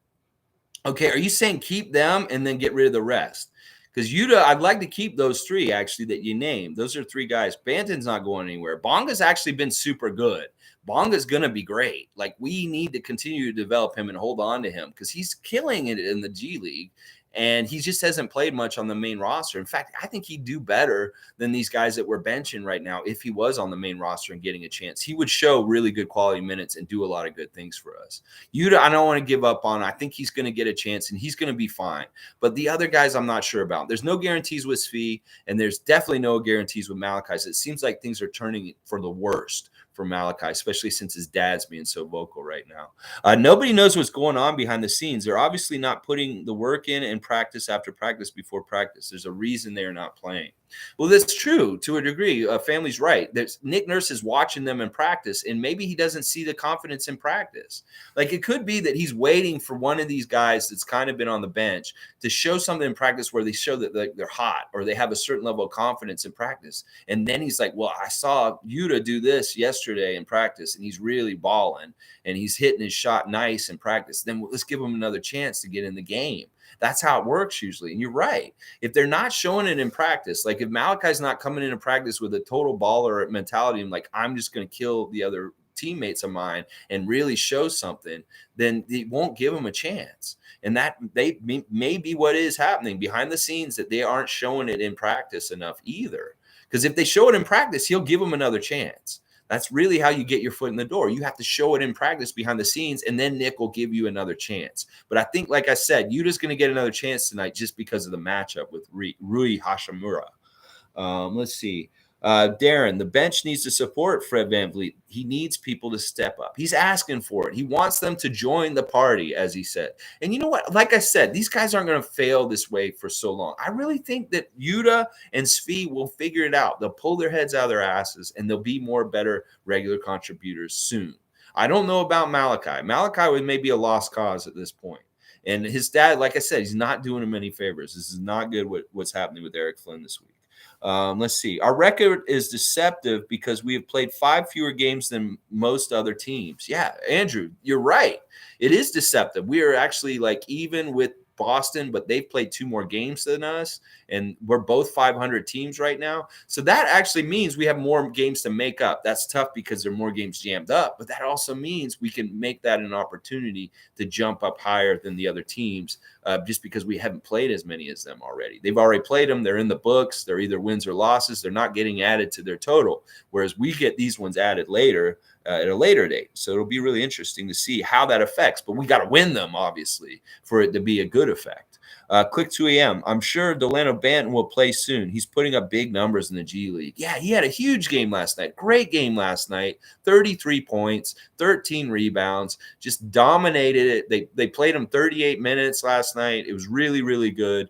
Okay, are you saying keep them and then get rid of the rest? Because Yuta, I'd like to keep those three, actually, that you named. Those are three guys. Banton's not going anywhere. Bonga's actually been super good. Bonga's going to be great. Like, we need to continue to develop him and hold on to him because he's killing it in the G League. And he just hasn't played much on the main roster. In fact, I think he'd do better than these guys that we're benching right now if he was on the main roster and getting a chance. He would show really good quality minutes and do a lot of good things for us. Yuta, I don't want to give up on. I think he's going to get a chance and he's going to be fine. But the other guys, I'm not sure about. There's no guarantees with Svi, and there's definitely no guarantees with Malachi. So it seems like things are turning for the worst for Malachi, especially since his dad's being so vocal right now. Nobody knows what's going on behind the scenes. They're obviously not putting the work in and practice after practice before practice. There's a reason they're not playing. Well, that's true to a degree. Family's right. Nick Nurse is watching them in practice, and maybe he doesn't see the confidence in practice. Like, it could be that he's waiting for one of these guys that's kind of been on the bench to show something in practice where they show that they're hot or they have a certain level of confidence in practice. And then he's like, well, I saw Yuta do this yesterday in practice, and he's really balling, and he's hitting his shot nice in practice. Then let's give him another chance to get in the game. That's how it works usually. And you're right. If they're not showing it in practice, like if Malachi's not coming into practice with a total baller mentality and like, I'm just going to kill the other teammates of mine and really show something, then they won't give him a chance. And that may be what is happening behind the scenes, that they aren't showing it in practice enough either. Because if they show it in practice, he'll give them another chance. That's really how you get your foot in the door. You have to show it in practice behind the scenes, and then Nick will give you another chance. But I think, like I said, Yuta's going to get another chance tonight just because of the matchup with Rui Hashimura. Let's see. Darren, the bench needs to support Fred VanVleet. He needs people to step up. He's asking for it. He wants them to join the party, as he said. And you know what? Like I said, these guys aren't going to fail this way for so long. I really think that Yuta and Svi will figure it out. They'll pull their heads out of their asses, and they'll be more better regular contributors soon. I don't know about Malachi. Malachi was maybe a lost cause at this point. And his dad, like I said, he's not doing him any favors. This is not good what's happening with Eric Flynn this week. Let's see. Our record is deceptive because we have played 5 fewer games than most other teams. Yeah, Andrew, you're right. It is deceptive. We are actually like even with Boston, but they've played 2 more games than us, and we're both 500 teams right now. So that actually means we have more games to make up. That's tough because there are more games jammed up, but that also means we can make that an opportunity to jump up higher than the other teams just because we haven't played as many as them already. They've already played them. They're in the books. They're either wins or losses. They're not getting added to their total, whereas we get these ones added later at a later date. So it'll be really interesting to see how that affects, but we got to win them, obviously, for it to be a good effect. Click 2 a.m. I'm sure Delano Banton will play soon. He's putting up big numbers in the G League. Yeah, he had a huge game last night. Great game last night. 33 points, 13 rebounds, just dominated it. They played him 38 minutes last night. It was really, really good.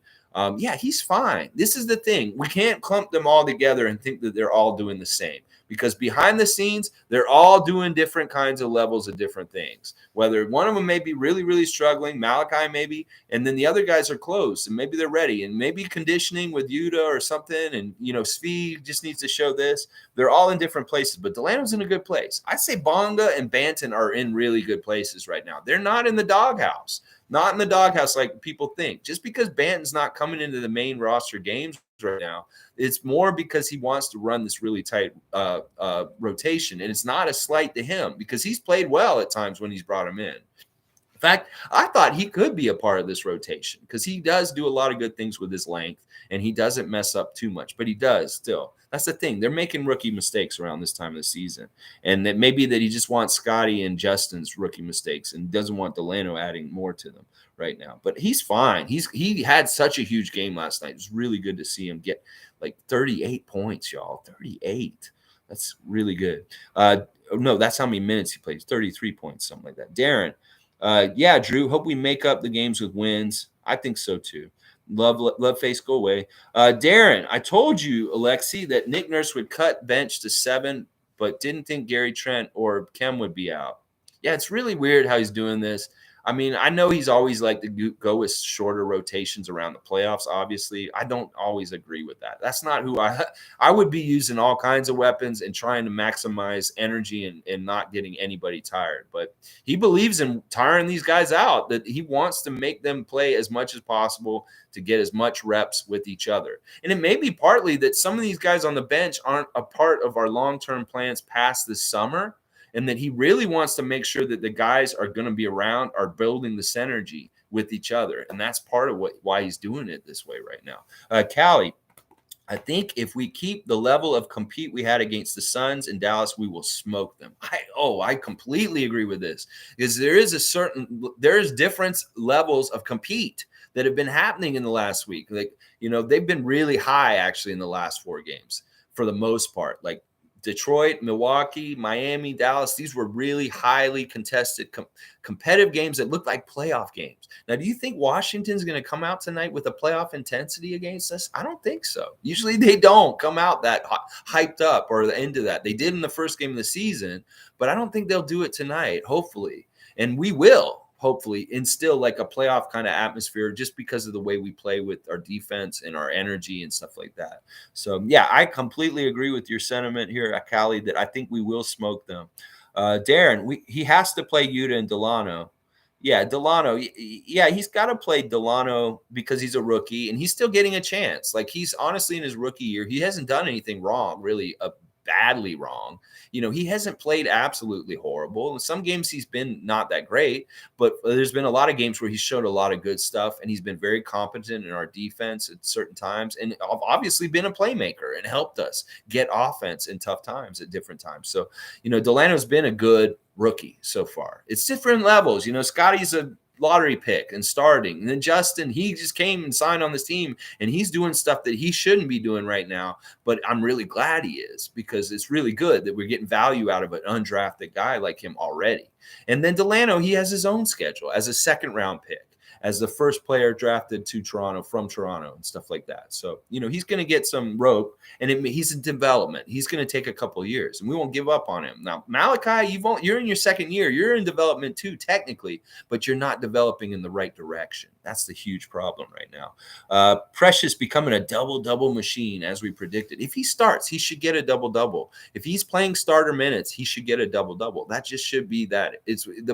Yeah, he's fine. This is the thing. We can't clump them all together and think that they're all doing the same, because behind the scenes, they're all doing different kinds of levels of different things. Whether one of them may be really, really struggling, Malachi maybe, and then the other guys are close and maybe they're ready, and maybe conditioning with Yuta or something. And, Svi just needs to show this. They're all in different places, but Delano's in a good place. I say Bonga and Banton are in really good places right now. They're not in the doghouse. Not in the doghouse like people think. Just because Banton's not coming into the main roster games right now, it's more because he wants to run this really tight rotation. And it's not a slight to him, because he's played well at times when he's brought him in. In fact, I thought he could be a part of this rotation, because he does do a lot of good things with his length and he doesn't mess up too much, but he does still. That's the thing. They're making rookie mistakes around this time of the season. And that maybe that he just wants Scotty and Justin's rookie mistakes and doesn't want Delano adding more to them right now. But he's fine. He had such a huge game last night. It was really good to see him get like 38 points, y'all. 38. That's really good. No, that's how many minutes he plays. 33 points, something like that. Darren. Yeah, Drew, hope we make up the games with wins. I think so too. Love face, go away. Darren, I told you, Alexi, that Nick Nurse would cut bench to 7, but didn't think Gary Trent or Kem would be out. Yeah, it's really weird how he's doing this. I mean, I know he's always like to go with shorter rotations around the playoffs, obviously. I don't always agree with that. That's not who I would be using all kinds of weapons and trying to maximize energy and not getting anybody tired. But he believes in tiring these guys out, that he wants to make them play as much as possible to get as much reps with each other. And it may be partly that some of these guys on the bench aren't a part of our long-term plans past this summer, and that he really wants to make sure that the guys are going to be around, are building the synergy with each other. And that's part of why he's doing it this way right now. Callie, I think if we keep the level of compete we had against the Suns in Dallas, we will smoke them. I completely agree with this, because there is different levels of compete that have been happening in the last week. Like, they've been really high actually in the last 4 games for the most part. Like, Detroit, Milwaukee, Miami, Dallas, these were really highly contested, competitive games that looked like playoff games. Now, do you think Washington's going to come out tonight with a playoff intensity against us? I don't think so. Usually they don't come out that hyped up or into that. They did in the first game of the season, but I don't think they'll do it tonight, hopefully. And we will. Hopefully instill like a playoff kind of atmosphere, just because of the way we play with our defense and our energy and stuff like that. So, yeah, I completely agree with your sentiment here, Akali, that I think we will smoke them. Darren, he has to play Yuta and Delano. Yeah, Delano. Yeah, he's got to play Delano because he's a rookie and he's still getting a chance. Like, he's honestly in his rookie year, he hasn't done anything wrong, really badly wrong. He hasn't played absolutely horrible. In some games he's been not that great, but there's been a lot of games where he's showed a lot of good stuff, and he's been very competent in our defense at certain times, and obviously been a playmaker and helped us get offense in tough times at different times. So, Delano's been a good rookie so far. It's different levels. Scotty's a lottery pick and starting. And then Justin, he just came and signed on this team, and he's doing stuff that he shouldn't be doing right now. But I'm really glad he is, because it's really good that we're getting value out of an undrafted guy like him already. And then Delano, he has his own schedule as a second-round pick, as the first player drafted to Toronto from Toronto and stuff like that. So, he's going to get some rope, and he's in development. He's going to take a couple of years, and we won't give up on him. Now, Malachi, you're in your second year. You're in development too, technically, but you're not developing in the right direction. That's the huge problem right now. Precious becoming a double-double machine, as we predicted. If he starts, he should get a double-double. If he's playing starter minutes, he should get a double-double. That just should be that.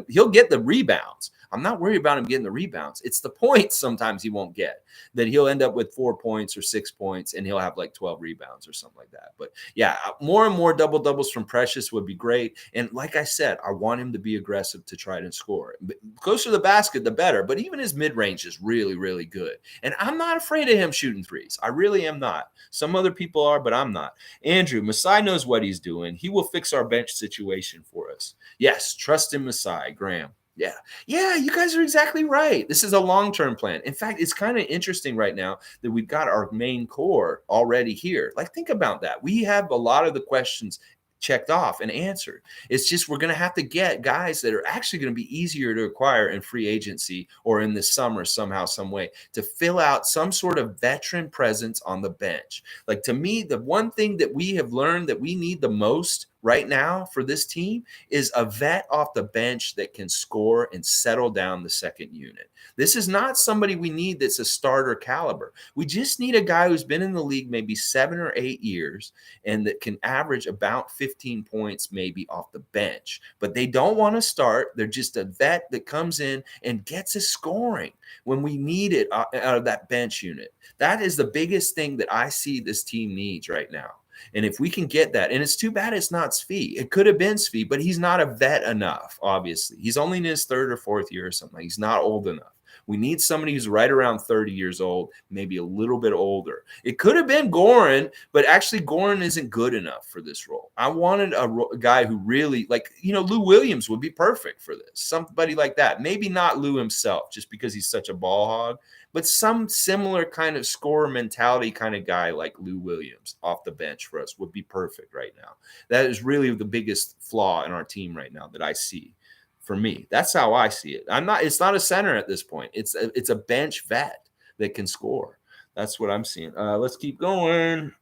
He'll get the rebounds. I'm not worried about him getting the rebounds. It's the points sometimes he won't get, that he'll end up with 4 points or 6 points, and he'll have like 12 rebounds or something like that. But yeah, more and more double doubles from Precious would be great. And like I said, I want him to be aggressive to try to score. Closer to the basket, the better. But even his mid-range is really, really good. And I'm not afraid of him shooting threes. I really am not. Some other people are, but I'm not. Andrew, Masai knows what he's doing. He will fix our bench situation for us. Yes, trust in Masai, Graham. Yeah, you guys are exactly right. This is a long-term plan. In fact, it's kind of interesting right now that we've got our main core already here. Like, think about that. We have a lot of the questions checked off and answered. It's just we're going to have to get guys that are actually going to be easier to acquire in free agency or in the summer somehow, some way to fill out some sort of veteran presence on the bench. Like to me, the one thing that we have learned that we need the most right now for this team is a vet off the bench that can score and settle down the second unit. This is not somebody we need that's a starter caliber. We just need a guy who's been in the league maybe 7 or 8 years and that can average about 15 points maybe off the bench. But they don't want to start. They're just a vet that comes in and gets us scoring when we need it out of that bench unit. That is the biggest thing that I see this team needs right now. And if we can get that, and it's too bad it's not Svi. It could have been Svi, but he's not a vet enough, obviously. He's only in his 3rd or 4th year or something. He's not old enough. We need somebody who's right around 30 years old, maybe a little bit older. It could have been Goran, but actually Goran isn't good enough for this role. I wanted a guy who really, like, Lou Williams would be perfect for this. Somebody like that. Maybe not Lou himself, just because he's such a ball hog, but some similar kind of scorer mentality kind of guy like Lou Williams off the bench for us would be perfect right now. That is really the biggest flaw in our team right now that I see. For me, that's how I see it. It's not a center at this point. It's a bench vet that can score. That's what I'm seeing. Let's keep going.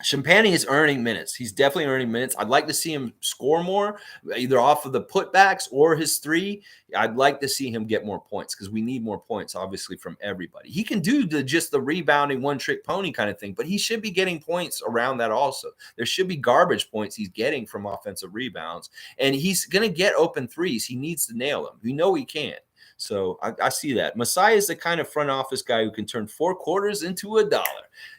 Champagny is earning minutes. He's definitely earning minutes. I'd like to see him score more, either off of the putbacks or his three. I'd like to see him get more points because we need more points, obviously, from everybody. He can do just the rebounding one-trick pony kind of thing, but he should be getting points around that also. There should be garbage points he's getting from offensive rebounds, and he's going to get open threes. He needs to nail them. We know he can. So I see that. Messiah is the kind of front office guy who can turn 4 quarters into $1.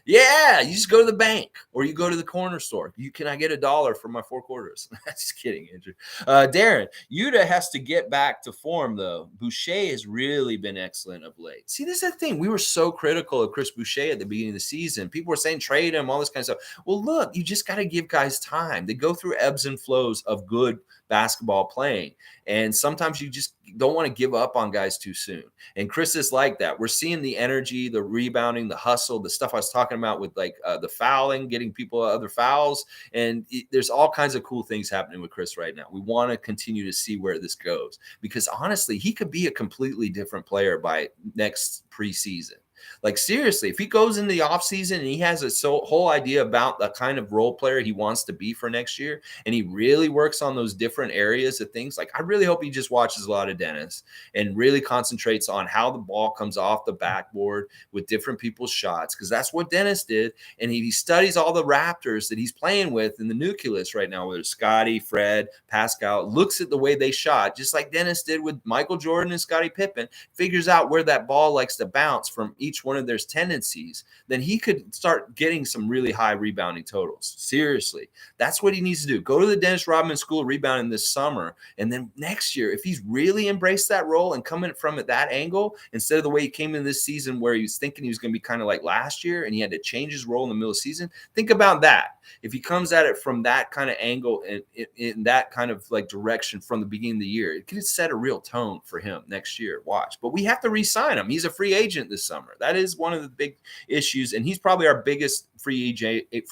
Yeah, you just go to the bank or you go to the corner store. Can I get $1 for my 4 quarters? Just kidding, Andrew. Darren, Yuta has to get back to form, though. Boucher has really been excellent of late. See, this is the thing. We were so critical of Chris Boucher at the beginning of the season. People were saying trade him, all this kind of stuff. Well, look, you just got to give guys time. They go through ebbs and flows of good basketball playing. And sometimes you just don't want to give up on guys too soon. And Chris is like that. We're seeing the energy, the rebounding, the hustle, the stuff I was talking about with like the fouling, getting people other fouls. And there's all kinds of cool things happening with Chris right now. We want to continue to see where this goes because honestly, he could be a completely different player by next preseason. Like seriously, if he goes into the offseason and he has a whole idea about the kind of role player he wants to be for next year, and he really works on those different areas of things, like I really hope he just watches a lot of Dennis and really concentrates on how the ball comes off the backboard with different people's shots, because that's what Dennis did. And he studies all the Raptors that he's playing with in the nucleus right now, whether it's Scotty, Fred, Pascal, looks at the way they shot, just like Dennis did with Michael Jordan and Scottie Pippen, figures out where that ball likes to bounce from each one of their tendencies, then he could start getting some really high rebounding totals. Seriously, that's what he needs to do. Go to the Dennis Rodman School of Rebounding this summer, and then next year, if he's really embraced that role and coming from it that angle, instead of the way he came in this season where he was thinking he was going to be kind of like last year and he had to change his role in the middle of the season, think about that. If he comes at it from that kind of angle and in that kind of like direction from the beginning of the year, it could set a real tone for him next year. Watch. But we have to re-sign him. He's a free agent this summer. That is one of the big issues, and he's probably our biggest free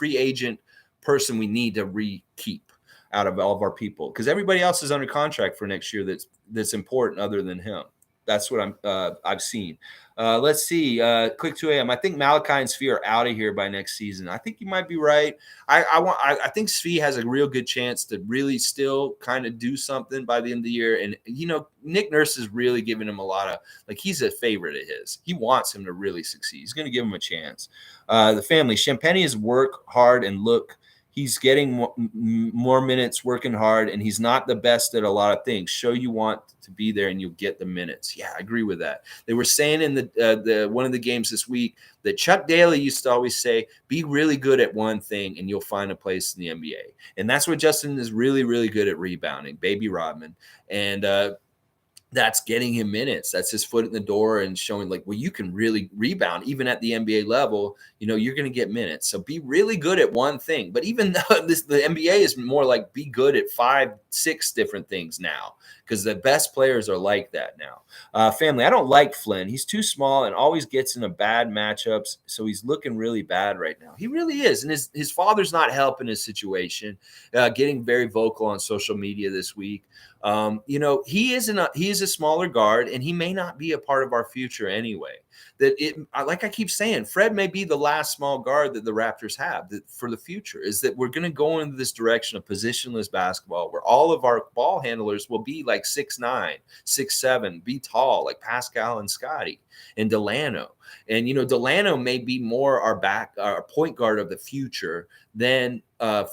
agent person we need to re-keep out of all of our people, because everybody else is under contract for next year that's important other than him. That's what I've seen. Let's see. Quick 2 a.m. I think Malachi and Svi are out of here by next season. I think you might be right. I think Svi has a real good chance to really still kind of do something by the end of the year. And Nick Nurse is really giving him a lot of, like, he's a favorite of his. He wants him to really succeed. He's going to give him a chance. The family. Champagny is work hard and look. He's getting more minutes working hard, and he's not the best at a lot of things. Show you want to be there, and you'll get the minutes. Yeah, I agree with that. They were saying in the one of the games this week that Chuck Daly used to always say, be really good at one thing, and you'll find a place in the NBA. And that's what Justin is really, really good at, rebounding, baby Rodman. And that's getting him minutes. That's his foot in the door and showing like, well, you can really rebound even at the NBA level. You're going to get minutes. So be really good at one thing. But even though the NBA is more like be good at 5, 6 different things now, because the best players are like that now. Family, I don't like Flynn. He's too small and always gets into bad matchups, so he's looking really bad right now. He really is, and his father's not helping his situation. Getting very vocal on social media this week. He is a smaller guard, and he may not be a part of our future anyway. Like I keep saying, Fred may be the last small guard that the Raptors have for the future. Is that we're going to go into this direction of positionless basketball, where all of our ball handlers will be like 6'9", 6'7", be tall like Pascal and Scotty and Delano. And Delano may be more our point guard of the future than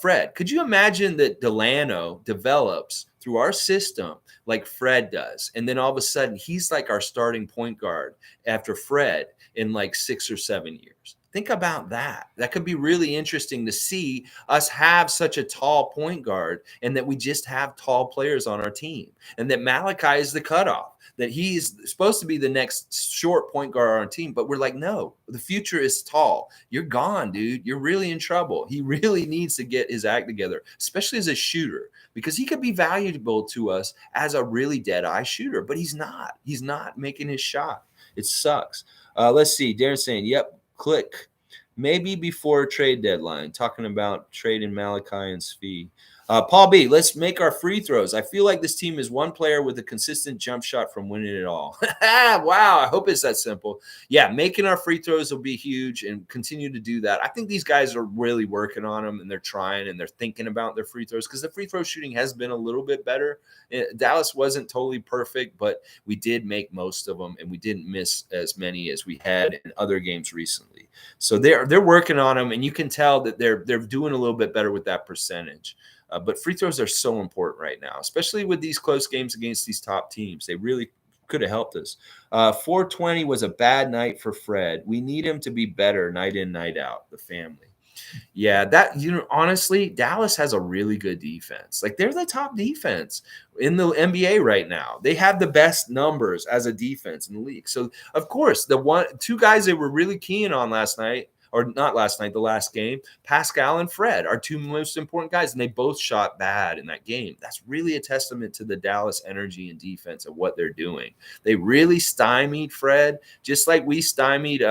Fred. Could you imagine that Delano develops through our system like Fred does, and then all of a sudden he's like our starting point guard after Fred in like 6 or 7 years? Think about that. That could be really interesting to see us have such a tall point guard, and that we just have tall players on our team, and that Malachi is the cutoff, that he's supposed to be the next short point guard on our team. But we're like, no, the future is tall. You're gone, dude. You're really in trouble. He really needs to get his act together, especially as a shooter, because he could be valuable to us as a really dead-eye shooter, but he's not. He's not making his shot. It sucks. Let's see. Darren saying, yep, click. Maybe before trade deadline, talking about trading Malachi and Svi. Paul B, let's make our free throws. I feel like this team is one player with a consistent jump shot from winning it all. Wow, I hope it's that simple. Yeah, making our free throws will be huge, and continue to do that. I think these guys are really working on them, and they're trying, and they're thinking about their free throws, because the free throw shooting has been a little bit better. Dallas wasn't totally perfect, but we did make most of them, and we didn't miss as many as we had in other games recently. So they're working on them, and you can tell that they're doing a little bit better with that percentage. But free throws are so important right now, especially with these close games against these top teams. They really could have helped us. 420 was a bad night for Fred. We need him to be better night in, night out, the family. Yeah, honestly, Dallas has a really good defense. Like, they're the top defense in the NBA right now. They have the best numbers as a defense in the league. So, of course, the two guys they were really keen on last night, or not last night, the last game, Pascal and Fred are two most important guys, and they both shot bad in that game. That's really a testament to the Dallas energy and defense of what they're doing. They really stymied Fred, just like we stymied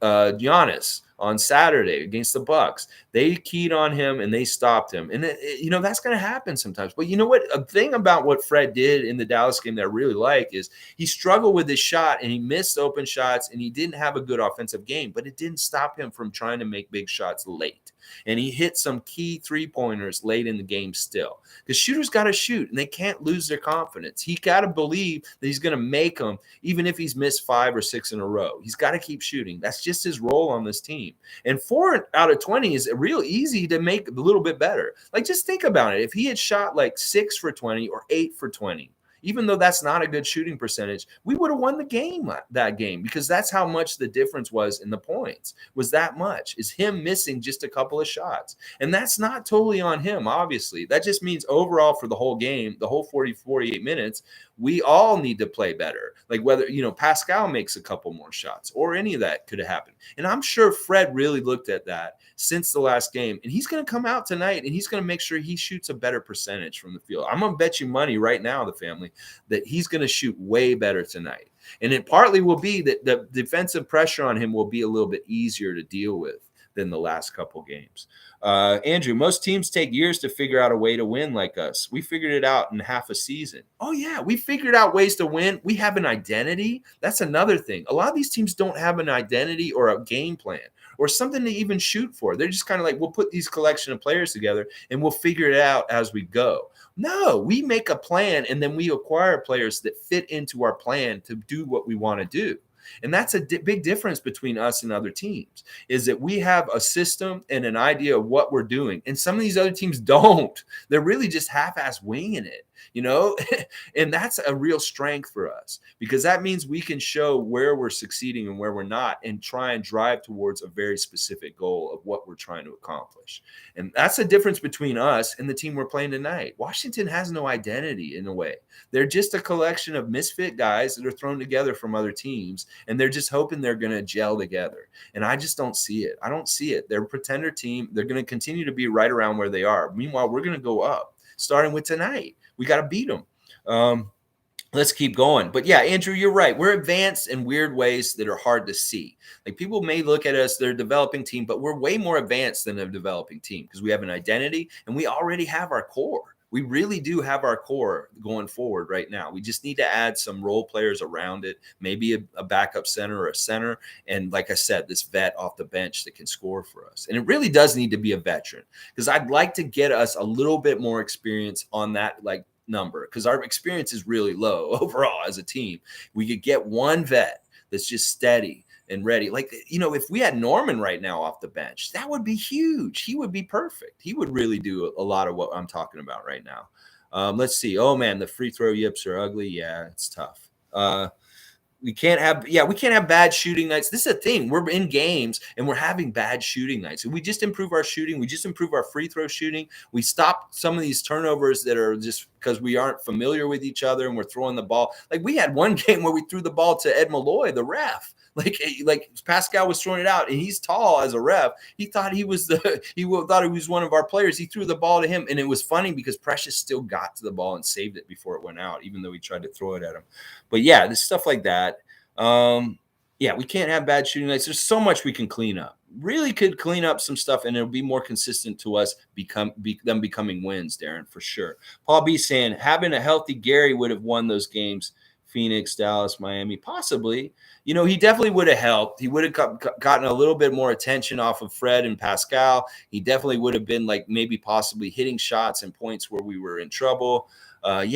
Giannis on Saturday against the Bucks. They keyed on him and they stopped him. And that's going to happen sometimes. But you know what? A thing about what Fred did in the Dallas game that I really like is he struggled with his shot, and he missed open shots, and he didn't have a good offensive game, but it didn't stop him from trying to make big shots late. And he hit some key three-pointers late in the game still, because shooters got to shoot, and they can't lose their confidence. He got to believe that he's going to make them, even if he's missed 5 or 6 in a row. He's got to keep shooting. That's just his role on this team. And 4 out of 20 is real easy to make a little bit better. Like, just think about it. If he had shot like 6 for 20 or 8 for 20, even though that's not a good shooting percentage, we would have won the game, that game, because that's how much the difference was in the points, was that much, is him missing just a couple of shots. And that's not totally on him, obviously. That just means overall for the whole game, the whole 48 minutes, we all need to play better. Like, whether, Pascal makes a couple more shots, or any of that could have happened. And I'm sure Fred really looked at that since the last game, and he's going to come out tonight, and he's going to make sure he shoots a better percentage from the field. I'm going to bet you money right now, the family, that he's going to shoot way better tonight. And it partly will be that the defensive pressure on him will be a little bit easier to deal with than the last couple games. Andrew, most teams take years to figure out a way to win like us. We figured it out in half a season. Oh, yeah, we figured out ways to win. We have an identity. That's another thing. A lot of these teams don't have an identity or a game plan or something to even shoot for. They're just kind of like, we'll put these collection of players together and we'll figure it out as we go. No, we make a plan, and then we acquire players that fit into our plan to do what we want to do. And that's a big difference between us and other teams, is that we have a system and an idea of what we're doing. And some of these other teams don't. They're really just half-ass winging it, and that's a real strength for us, because that means we can show where we're succeeding and where we're not, and try and drive towards a very specific goal of what we're trying to accomplish. And that's the difference between us and the team we're playing tonight. Washington has no identity in a way. They're just a collection of misfit guys that are thrown together from other teams, and they're just hoping they're going to gel together. And I just don't see it. I don't see it. They're a pretender team. They're going to continue to be right around where they are. Meanwhile, we're going to go up, starting with tonight. We got to beat them. Let's keep going. But yeah, Andrew, you're right. We're advanced in weird ways that are hard to see. Like people may look at us, they're a developing team, but we're way more advanced than a developing team because we have an identity and we already have our core. We really do have our core going forward right now. We just need to add some role players around it, maybe a backup center or a center. And like I said, this vet off the bench that can score for us. And it really does need to be a veteran because I'd like to get us a little bit more experience on that, like, number because our experience is really low overall as a team. We could get one vet that's just steady and ready. Like, if we had Norman right now off the bench, that would be huge. He would be perfect. He would really do a lot of what I'm talking about right now. Let's see. Oh man, the free throw yips are ugly. Yeah, it's tough. We can't have bad shooting nights. This is a thing. We're in games and we're having bad shooting nights. And we just improve our shooting. We just improve our free throw shooting. We stop some of these turnovers that are just because we aren't familiar with each other and we're throwing the ball. Like we had one game where we threw the ball to Ed Malloy, the ref. Like Pascal was throwing it out, and he's tall as a ref. He thought he was one of our players. He threw the ball to him, and it was funny because Precious still got to the ball and saved it before it went out, even though he tried to throw it at him. But yeah, this stuff like that. We can't have bad shooting nights. There's so much we can clean up. Really could clean up some stuff, and it'll be more consistent to us them becoming wins, Darren, for sure. Paul B saying having a healthy Gary would have won those games. Phoenix, Dallas, Miami, possibly. He definitely would have helped. He would have gotten a little bit more attention off of Fred and Pascal. He definitely would have been like maybe possibly hitting shots and points where we were in trouble. I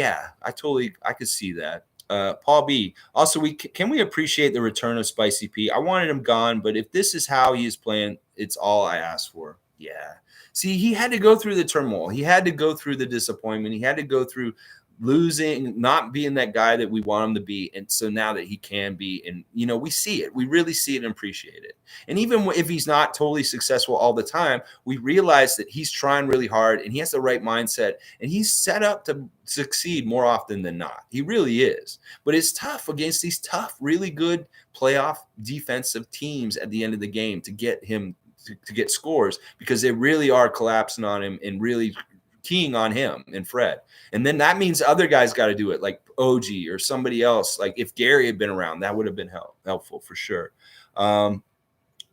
could see that. Paul B. Also, can we appreciate the return of Spicy P? I wanted him gone, but if this is how he is playing, it's all I asked for. Yeah. See, he had to go through the turmoil. He had to go through the disappointment. He had to go through losing, not being that guy that we want him to be. And so now that he can be, and we see it, we really see it and appreciate it. And even if he's not totally successful all the time, we realize that he's trying really hard and he has the right mindset and he's set up to succeed more often than not. He really is. But it's tough against these tough, really good playoff defensive teams at the end of the game to get him to get scores because they really are collapsing on him and really keying on him and Fred. And then that means other guys got to do it, like OG or somebody else. Like if Gary had been around, that would have been helpful for sure.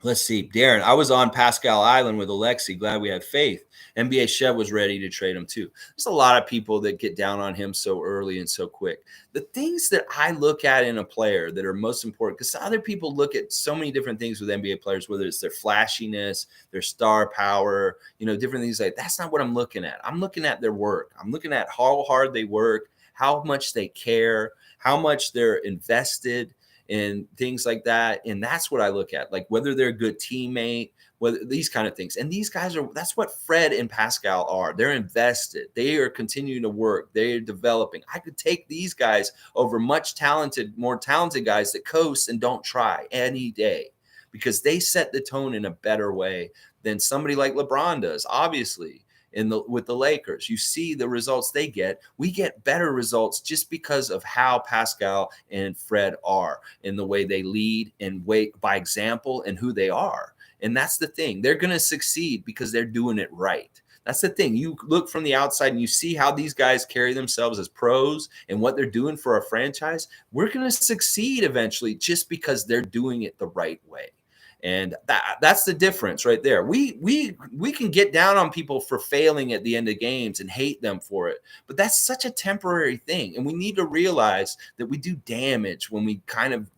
Let's see. Darren, I was on Pascal Island with Alexi. Glad we had faith. NBA Chev was ready to trade him too. There's a lot of people that get down on him so early and so quick. The things that I look at in a player that are most important, because other people look at so many different things with NBA players, whether it's their flashiness, their star power, different things like that. That's not what I'm looking at. I'm looking at their work. I'm looking at how hard they work, how much they care, how much they're invested and things like that. And that's what I look at, like whether they're a good teammate, whether these kind of things. And these guys that's what Fred and Pascal are. They're invested. They are continuing to work. They're developing. I could take these guys over more talented guys that coast and don't try any day because they set the tone in a better way than somebody like LeBron does, obviously. With the Lakers, you see the results they get. We get better results just because of how Pascal and Fred are and the way they lead and wait by example and who they are. And that's the thing. They're going to succeed because they're doing it right. That's the thing. You look from the outside and you see how these guys carry themselves as pros and what they're doing for our franchise. We're going to succeed eventually just because they're doing it the right way. And that's the difference right there. We can get down on people for failing at the end of games and hate them for it. But that's such a temporary thing. And we need to realize that we do damage when we kind of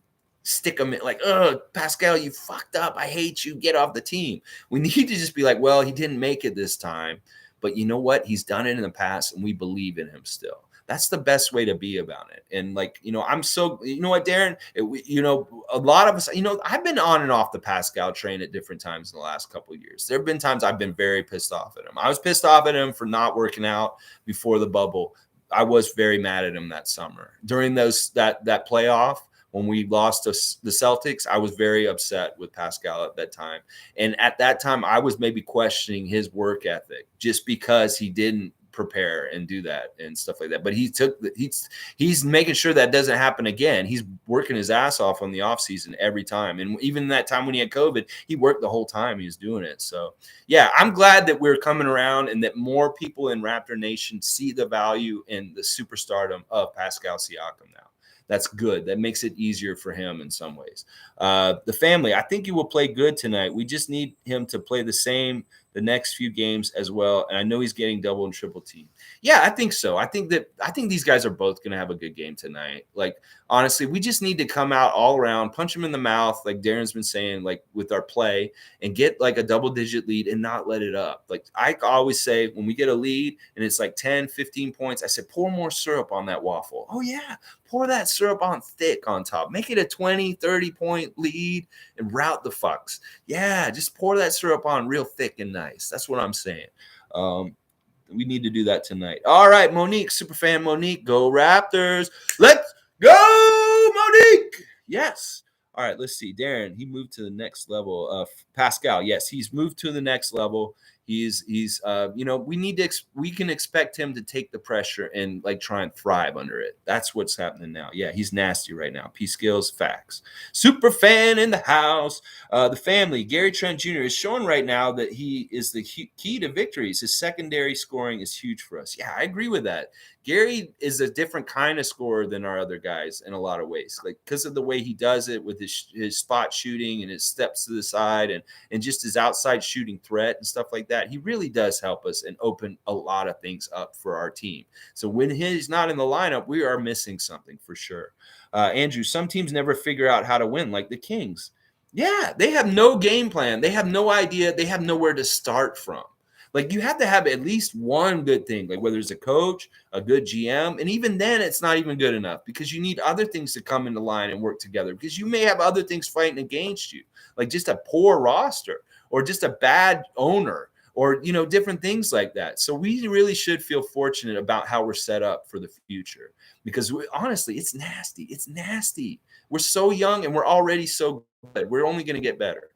stick them in like, oh, Pascal, you fucked up. I hate you. Get off the team. We need to just be like, well, he didn't make it this time. But you know what? He's done it in the past and we believe in him still. That's the best way to be about it. And like, I'm so, what, Darren, a lot of us, I've been on and off the Pascal train at different times in the last couple of years. There have been times I've been very pissed off at him. I was pissed off at him for not working out before the bubble. I was very mad at him that summer during that playoff. When we lost to the Celtics, I was very upset with Pascal at that time. And at that time, I was maybe questioning his work ethic just because he didn't prepare and do that and stuff like that. But he's making sure that doesn't happen again. He's working his ass off on the off season every time. And even that time when he had COVID, he worked the whole time he was doing it. So yeah, I'm glad that we're coming around and that more people in Raptor Nation see the value in the superstardom of Pascal Siakam now. That's good. That makes it easier for him in some ways. The family, I think he will play good tonight. We just need him to play the same the next few games as well. And I know he's getting double and triple team. Yeah, I think so. I think these guys are both going to have a good game tonight. Like, honestly, we just need to come out all around, punch him in the mouth, like Darren's been saying, like with our play, and get like a double-digit lead and not let it up. Like I always say, when we get a lead and it's like 10, 15 points, I said, pour more syrup on that waffle. Oh, yeah. Pour that syrup on thick on top. Make it a 20, 30-point lead and route the fucks. Yeah, just pour that syrup on real thick and nice. That's what I'm saying. We need to do that tonight. All right, Monique, superfan Monique, go Raptors. Let's go, Monique. Yes. All right, let's see. Darren, he moved to the next level. Pascal, yes, he's moved to the next level. He's we can expect him to take the pressure and like try and thrive under it. That's what's happening now. Yeah, he's nasty right now. P skills, facts. Super fan in the house. The family, Gary Trent Jr. is showing right now that he is the key to victories. His secondary scoring is huge for us. Yeah, I agree with that. Gary is a different kind of scorer than our other guys in a lot of ways, like because of the way he does it with his spot shooting and his steps to the side and just his outside shooting threat and stuff like that. He really does help us and open a lot of things up for our team. So when he's not in the lineup, we are missing something for sure. Andrew, some teams never figure out how to win, like the Kings. Yeah, they have no game plan. They have no idea. They have nowhere to start from. Like you have to have at least one good thing, like whether it's a coach, a good GM, and even then it's not even good enough because you need other things to come into line and work together because you may have other things fighting against you, like just a poor roster or just a bad owner or, different things like that. So we really should feel fortunate about how we're set up for the future because honestly, it's nasty. It's nasty. We're so young and we're already so good. We're only going to get better.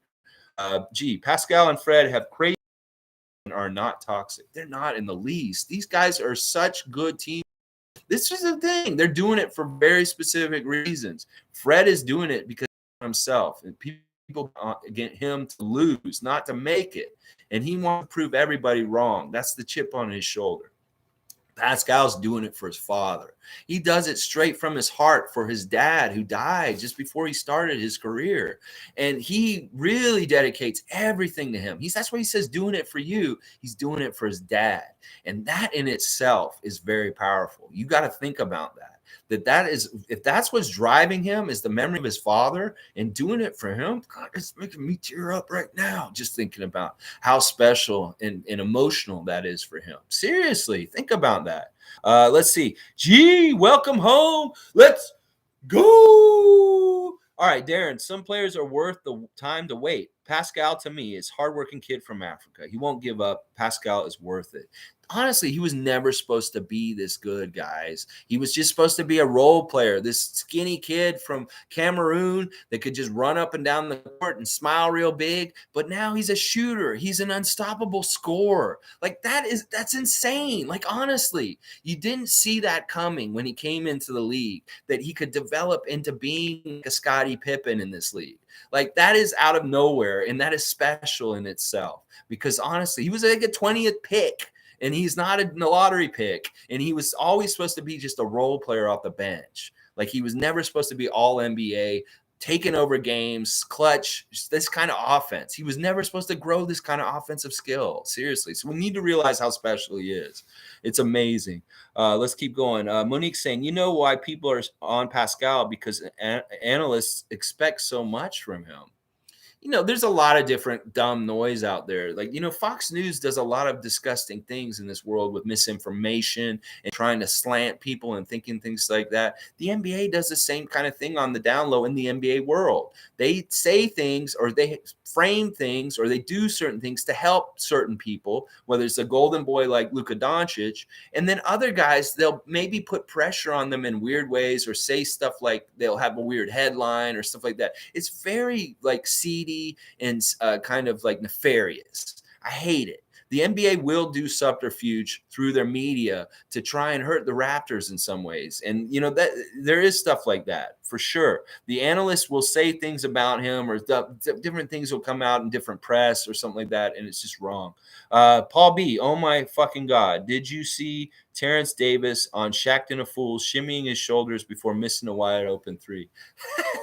Pascal and Fred have crazy are not toxic. They're not in the least. These guys are such good teams. This is the thing. They're doing it for very specific reasons. Fred is doing it because of himself, and people get him to lose, not to make it. And he wants to prove everybody wrong. That's the chip on his shoulder. Pascal's doing it for his father. He does it straight from his heart for his dad who died just before he started his career. And he really dedicates everything to him. That's why he says doing it for you. He's doing it for his dad. And that in itself is very powerful. You got to think about that. That is, if that's what's driving him is the memory of his father and doing it for him, God, it's making me tear up right now just thinking about how special and emotional that is for him. Seriously, think about that. Let's see. Welcome home. Let's go. All right, Darren, some players are worth the time to wait. Pascal, to me, is hardworking kid from Africa. He won't give up. Pascal is worth it. Honestly, he was never supposed to be this good, guys. He was just supposed to be a role player, this skinny kid from Cameroon that could just run up and down the court and smile real big. But now he's a shooter. He's an unstoppable scorer. Like that's insane. Like, honestly, you didn't see that coming when he came into the league, that he could develop into being a Scottie Pippen in this league. Like, that is out of nowhere, and that is special in itself because, honestly, he was like a 20th pick. And he's not a lottery pick. And he was always supposed to be just a role player off the bench. Like, he was never supposed to be all NBA, taking over games, clutch, this kind of offense. He was never supposed to grow this kind of offensive skill. Seriously. So we need to realize how special he is. It's amazing. Let's keep going. Monique's saying, why people are on Pascal? Because analysts expect so much from him. There's a lot of different dumb noise out there. Like, Fox News does a lot of disgusting things in this world with misinformation and trying to slant people and thinking things like that. The NBA does the same kind of thing on the down low in the NBA world. They say things or they frame things or they do certain things to help certain people, whether it's a golden boy like Luka Doncic, and then other guys, they'll maybe put pressure on them in weird ways or say stuff like they'll have a weird headline or stuff like that. It's very like seedy and kind of like nefarious. I hate it The NBA will do subterfuge through their media to try and hurt the Raptors in some ways. And, you know, that there is stuff like that for sure. The analysts will say things about him, or different things will come out in different press or something like that. And it's just wrong. Paul B, oh my fucking God. Did you see Terrence Davis on Shaqtin' a Fool shimmying his shoulders before missing a wide open three?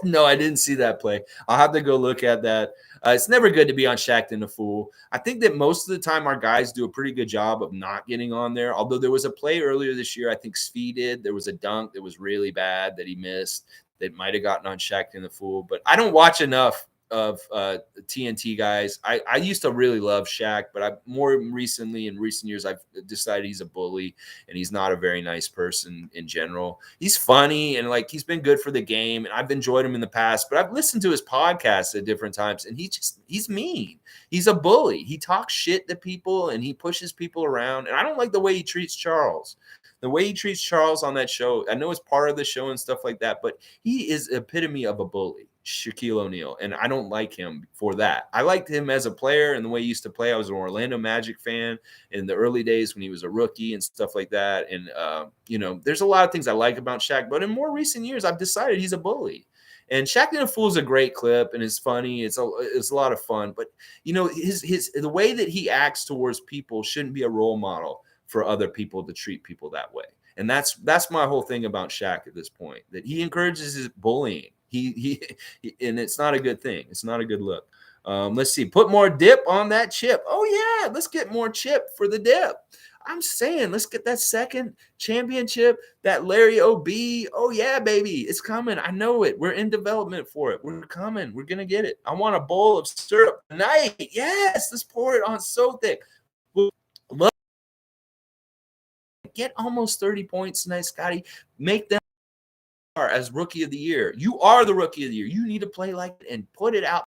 No, I didn't see that play. I'll have to go look at that. It's never good to be on Shaqtin' a Fool. I think that most of the time our guys do a pretty good job of not getting on there. Although there was a play earlier this year, I think Svi did. There was a dunk that was really bad that he missed that might have gotten on Shaqtin' the Fool. But I don't watch enough of TNT guys. I used to really love Shaq, but I more recently in recent years I've decided he's a bully and he's not a very nice person in general. He's funny and like he's been good for the game and I've enjoyed him in the past, but I've listened to his podcasts at different times and he's mean. He's a bully. He talks shit to people and he pushes people around, and I don't like the way he treats Charles. The way he treats Charles on that show, I know it's part of the show and stuff like that, but he is epitome of a bully. Shaquille O'Neal, and I don't like him for that. I liked him as a player and the way he used to play. I was an Orlando Magic fan in the early days when he was a rookie and stuff like that. And you know, there's a lot of things I like about Shaq, but in more recent years, I've decided he's a bully. And Shaqtin' a Fool is a great clip and it's funny. It's a lot of fun, but you know, the way that he acts towards people shouldn't be a role model for other people to treat people that way. And that's my whole thing about Shaq at this point, that he encourages his bullying. He and it's not a good thing. It's not a good look. Let's see. Put more dip on that chip. Oh yeah, let's get more chip for the dip. I'm saying let's get that second championship, that Larry O.B. Oh yeah, baby, it's coming. I know it. We're in development for it. We're coming. We're gonna get it. I want a bowl of syrup tonight. Yes, let's pour it on so thick. Love. Get almost 30 points tonight, Scotty. Make them as rookie of the year. You are the rookie of the year. You need to play like it and put it out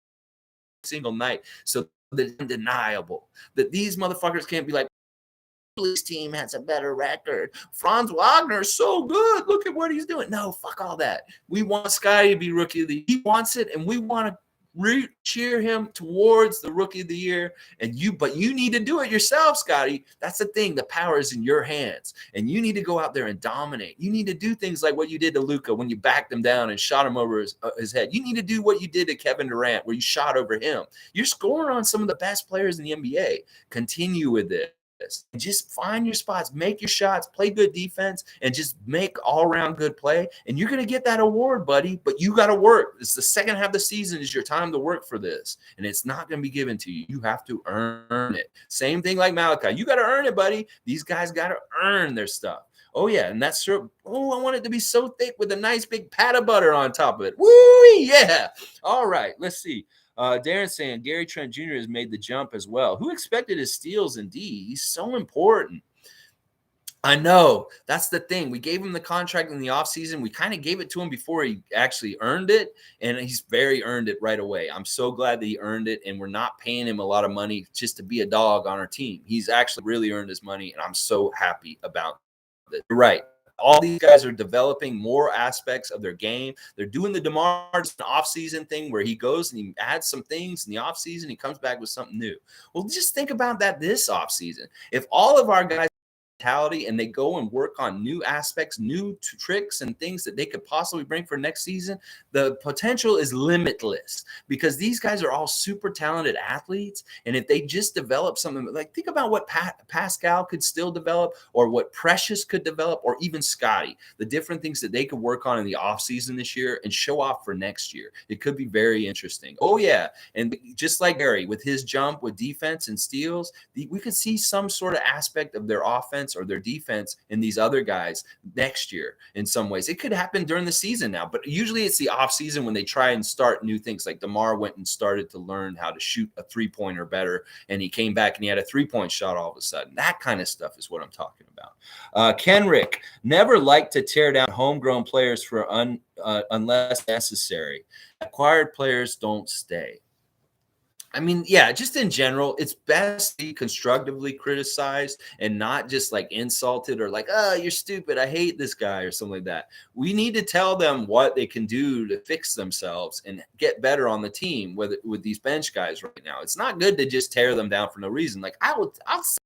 single night so that it's undeniable that these motherfuckers can't be like, this team has a better record. Franz Wagner is so good. Look at what he's doing. No, fuck all that. We want Scotty to be rookie of the year. He wants it, and we want to cheer him towards the rookie of the year. But you need to do it yourself, Scotty. That's the thing. The power is in your hands, and you need to go out there and dominate. You need to do things like what you did to Luka when you backed him down and shot him over his head. You need to do what you did to Kevin Durant, where you shot over him. You're scoring on some of the best players in the NBA. Continue with it. Just find your spots, make your shots, play good defense, and just make all-around good play. And you're going to get that award, buddy. But you got to work. It's the second half of the season is your time to work for this. And it's not going to be given to you. You have to earn it. Same thing like Malachi. You got to earn it, buddy. These guys got to earn their stuff. Oh, yeah. And that's I want it to be so thick with a nice big pat of butter on top of it. Woo, yeah. All right. Let's see. Darren saying Gary Trent Jr. has made the jump as well. Who expected his steals and D? He's so important. I know. That's the thing. We gave him the contract in the offseason. We kind of gave it to him before he actually earned it, and he's very earned it right away. I'm so glad that he earned it, and we're not paying him a lot of money just to be a dog on our team. He's actually really earned his money, and I'm so happy about it. You're right. All these guys are developing more aspects of their game. They're doing the DeMar offseason thing where he goes and he adds some things in the offseason. He comes back with something new. Well, just think about that this offseason. If all of our guys and they go and work on new aspects, new tricks and things that they could possibly bring for next season, the potential is limitless because these guys are all super talented athletes. And if they just develop something, like think about what Pascal could still develop, or what Precious could develop, or even Scotty, the different things that they could work on in the offseason this year and show off for next year. It could be very interesting. Oh yeah. And just like Gary with his jump with defense and steals, we could see some sort of aspect of their offense or their defense in these other guys next year in some ways. It could happen during the season now, but usually it's the off season when they try and start new things. Like DeMar went and started to learn how to shoot a three-pointer better, and he came back and he had a three-point shot all of a sudden. That kind of stuff is what I'm talking about. Kenrick, never like to tear down homegrown players for unless necessary. Acquired players don't stay. I mean, yeah, just in general, it's best to be constructively criticized and not just like insulted or like, oh, you're stupid. I hate this guy or something like that. We need to tell them what they can do to fix themselves and get better on the team with these bench guys right now. It's not good to just tear them down for no reason. Like I'll say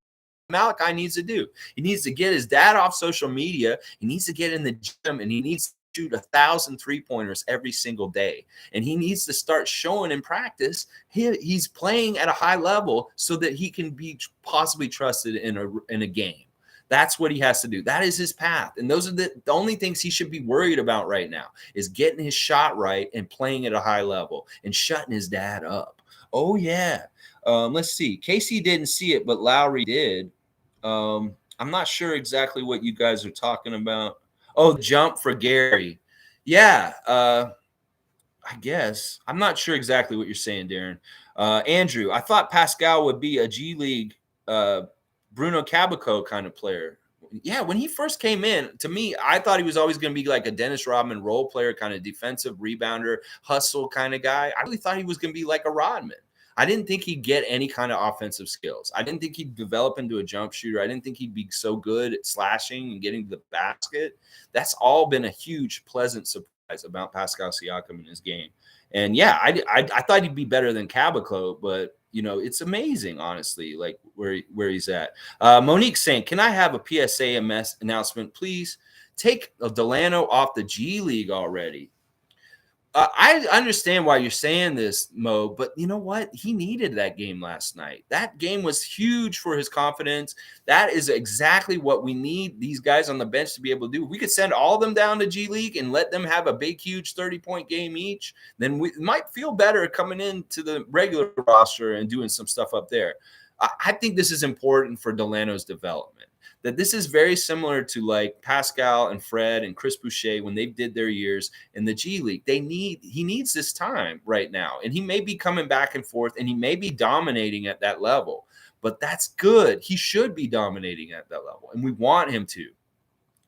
Malachi needs to do. He needs to get his dad off social media. He needs to get in the gym and he needs to shoot 1,000 3-pointers every single day. And he needs to start showing in practice he's playing at a high level so that he can be possibly trusted in a game. That's what he has to do. That is his path. And those are the only things he should be worried about right now is getting his shot right and playing at a high level and shutting his dad up. Oh, yeah. Let's see. Casey didn't see it, but Lowry did. I'm not sure exactly what you guys are talking about. Oh, the jump for Gary. Yeah, I guess. I'm not sure exactly what you're saying, Darren. Andrew, I thought Pascal would be a G League Bruno Caboclo kind of player. Yeah, when he first came in, to me, I thought he was always going to be like a Dennis Rodman role player, kind of defensive rebounder, hustle kind of guy. I really thought he was going to be like a Rodman. I didn't think he'd get any kind of offensive skills. I didn't think he'd develop into a jump shooter. I didn't think he'd be so good at slashing and getting to the basket. That's all been a huge, pleasant surprise about Pascal Siakam in his game. And yeah, I thought he'd be better than Caboclo, but it's amazing, honestly, like where he's at. Monique saying, "Can I have a PSA announcement, please? Take Delano off the G League already." I understand why you're saying this, Mo, but you know what? He needed that game last night. That game was huge for his confidence. That is exactly what we need these guys on the bench to be able to do. We could send all of them down to G League and let them have a big, huge 30-point game each. Then we might feel better coming into the regular roster and doing some stuff up there. I think this is important for Delano's development. That this is very similar to like Pascal and Fred and Chris Boucher when they did their years in the G League. He needs this time right now. And he may be coming back and forth and he may be dominating at that level, but that's good. He should be dominating at that level. And we want him to.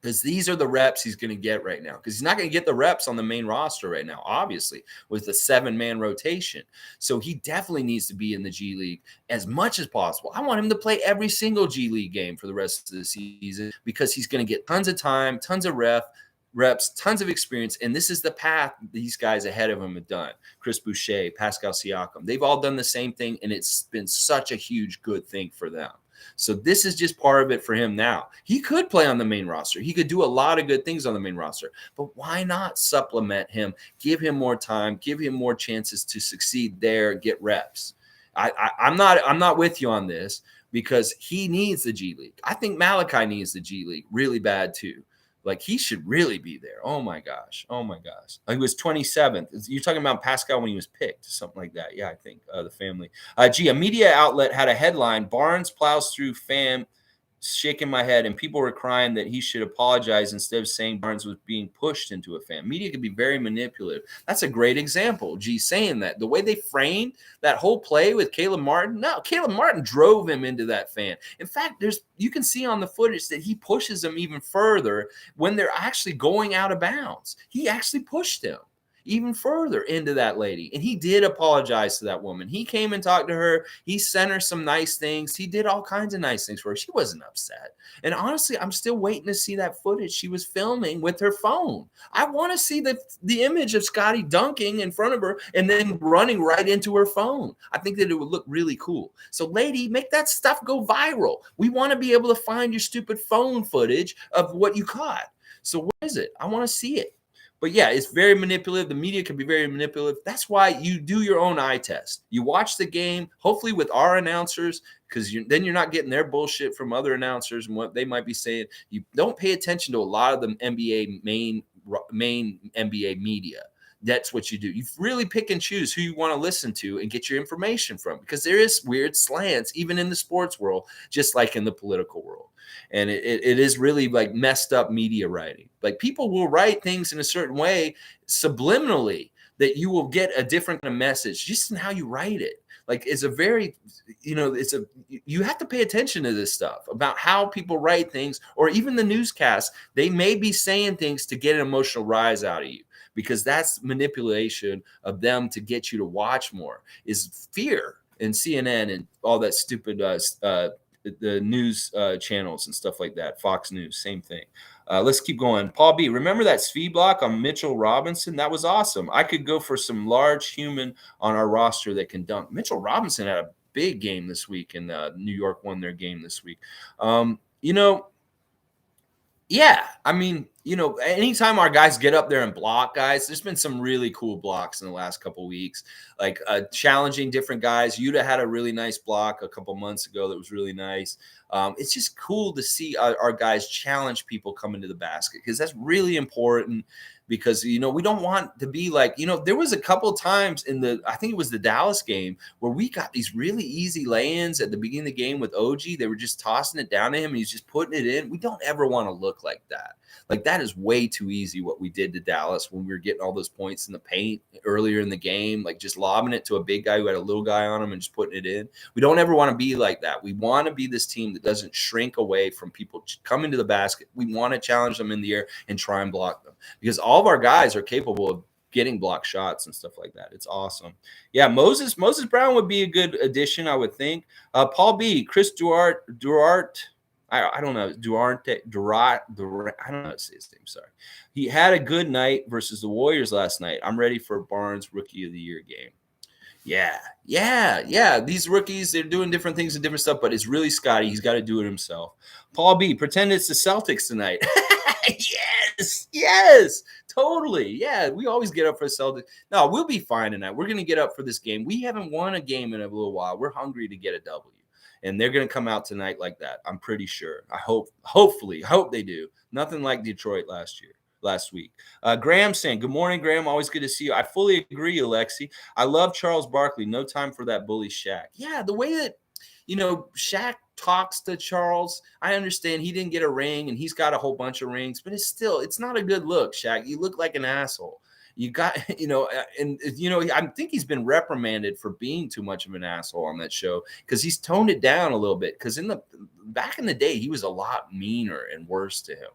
Because these are the reps he's going to get right now. Because he's not going to get the reps on the main roster right now, obviously, with the 7-man rotation. So he definitely needs to be in the G League as much as possible. I want him to play every single G League game for the rest of the season because he's going to get tons of time, tons of reps, tons of experience. And this is the path these guys ahead of him have done. Chris Boucher, Pascal Siakam. They've all done the same thing, and it's been such a huge good thing for them. So this is just part of it for him now. He could play on the main roster. He could do a lot of good things on the main roster. But why not supplement him, give him more time, give him more chances to succeed there, get reps? I'm not with you on this because he needs the G League. I think Malachi needs the G League really bad too. Like he should really be there. Oh my gosh. He was 27th. You're talking about Pascal when he was picked, something like that. Yeah, I think the family. A media outlet had a headline: Barnes plows through fam. Shaking my head, and people were crying that he should apologize instead of saying Barnes was being pushed into a fan. Media can be very manipulative. That's a great example. Saying that the way they framed that whole play with Caleb Martin. No, Caleb Martin drove him into that fan. In fact, you can see on the footage that he pushes him even further when they're actually going out of bounds. He actually pushed him even further into that lady. And he did apologize to that woman. He came and talked to her. He sent her some nice things. He did all kinds of nice things for her. She wasn't upset. And honestly, I'm still waiting to see that footage she was filming with her phone. I want to see the image of Scotty dunking in front of her and then running right into her phone. I think that it would look really cool. So lady, make that stuff go viral. We want to be able to find your stupid phone footage of what you caught. So what is it? I want to see it. But yeah, it's very manipulative. The media can be very manipulative. That's why you do your own eye test. You watch the game, hopefully with our announcers, because then you're not getting their bullshit from other announcers and what they might be saying. You don't pay attention to a lot of the NBA main NBA media. That's what you do. You really pick and choose who you want to listen to and get your information from, because there is weird slants even in the sports world, just like in the political world. And it is really like messed up media writing. Like people will write things in a certain way subliminally that you will get a different kind of message just in how you write it. Like it's a very, you have to pay attention to this stuff about how people write things, or even the newscasts. They may be saying things to get an emotional rise out of you, because that's manipulation of them to get you to watch more, is fear. and CNN and all that stupid the news channels and stuff like that. Fox News, same thing. Let's keep going. Paul B, remember that speed block on Mitchell Robinson? That was awesome. I could go for some large human on our roster that can dunk. Mitchell Robinson had a big game this week, and New York won their game this week. You know, yeah, I mean, anytime our guys get up there and block guys, there's been some really cool blocks in the last couple weeks, like challenging different guys. Yuta had a really nice block a couple months ago that was really nice. It's just cool to see our guys challenge people coming to the basket, because that's really important. Because we don't want to be like, there was a couple times I think it was the Dallas game, where we got these really easy lay-ins at the beginning of the game with OG. They were just tossing it down to him and he's just putting it in. We don't ever want to look like that. Like, that is way too easy what we did to Dallas when we were getting all those points in the paint earlier in the game, like just lobbing it to a big guy who had a little guy on him and just putting it in. We don't ever want to be like that. We want to be this team that doesn't shrink away from people coming to the basket. We want to challenge them in the air and try and block them, because all of our guys are capable of getting block shots and stuff like that. It's awesome. Yeah, Moses Brown would be a good addition, I would think. Paul B, Chris Duarte. I don't know. Duarte. I don't know how to say his name. Sorry. He had a good night versus the Warriors last night. I'm ready for Barnes Rookie of the Year game. Yeah. These rookies, they're doing different things and different stuff, but it's really Scotty. He's got to do it himself. Paul B, pretend it's the Celtics tonight. Yes, totally. Yeah, we always get up for the Celtics. No, we'll be fine tonight. We're going to get up for this game. We haven't won a game in a little while. We're hungry to get a W. And they're going to come out tonight like that. I'm pretty sure. I hope they do. Nothing like Detroit last week. Graham saying, good morning, Graham. Always good to see you. I fully agree, Alexi. I love Charles Barkley. No time for that bully Shaq. Yeah, the way that, Shaq talks to Charles, I understand he didn't get a ring and he's got a whole bunch of rings, but it's not a good look, Shaq. You look like an asshole. You got, I think he's been reprimanded for being too much of an asshole on that show, because he's toned it down a little bit. Because back in the day, he was a lot meaner and worse to him.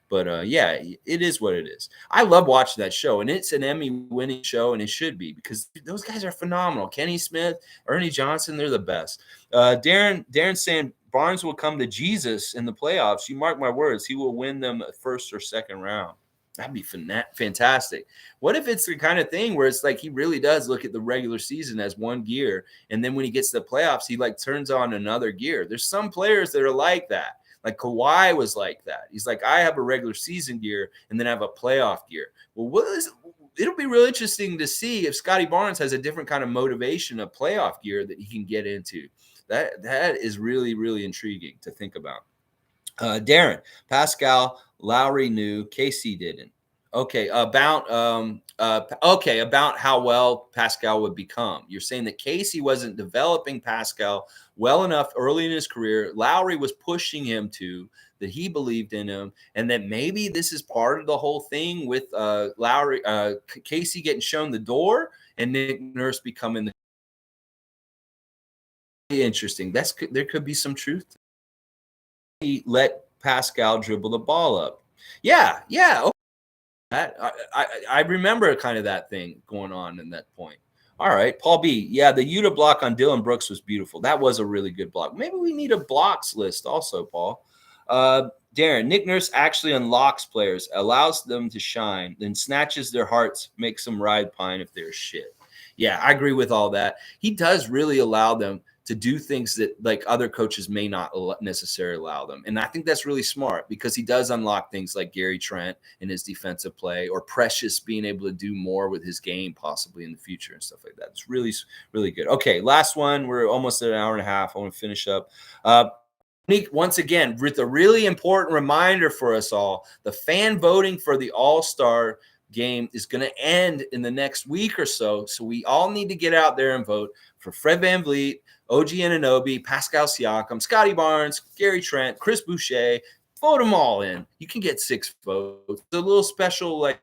But yeah, it is what it is. I love watching that show, and it's an Emmy-winning show, and it should be, because those guys are phenomenal. Kenny Smith, Ernie Johnson, they're the best. Darren saying Barnes will come to Jesus in the playoffs. You mark my words, he will win them first or second round. That'd be fantastic. What if it's the kind of thing where it's like he really does look at the regular season as one gear, and then when he gets to the playoffs, he like turns on another gear? There's some players that are like that. Like Kawhi was like that. He's like, I have a regular season gear and then I have a playoff gear. Well, it'll be real interesting to see if Scotty Barnes has a different kind of motivation of playoff gear that he can get into. That is really, really intriguing to think about. Darren, Pascal, Lowry knew, KC didn't. Okay, about how well Pascal would become. You're saying that Casey wasn't developing Pascal well enough early in his career. Lowry was pushing him that he believed in him, and that maybe this is part of the whole thing with Lowry, Casey getting shown the door, and Nick Nurse becoming interesting. There could be some truth. He let Pascal dribble the ball up. Yeah. Okay. I remember kind of that thing going on in that point. All right, Paul B. Yeah, the Yuta block on Dylan Brooks was beautiful. That was a really good block. Maybe we need a blocks list also, Paul. Darren, Nick Nurse actually unlocks players, allows them to shine, then snatches their hearts, makes them ride pine if they're shit. Yeah, I agree with all that. He does really allow them to do things that like other coaches may not necessarily allow them. And I think that's really smart, because he does unlock things like Gary Trent in his defensive play, or Precious being able to do more with his game possibly in the future and stuff like that. It's really, really good. Okay, last one. We're almost at an hour and a half. I want to finish up. Once again, with a really important reminder for us all, the fan voting for the All-Star game is going to end in the next week or so. So we all need to get out there and vote for Fred VanVleet, OG Anunoby, Pascal Siakam, Scotty Barnes, Gary Trent, Chris Boucher. Vote them all in. You can get 6 votes. It's a little special, like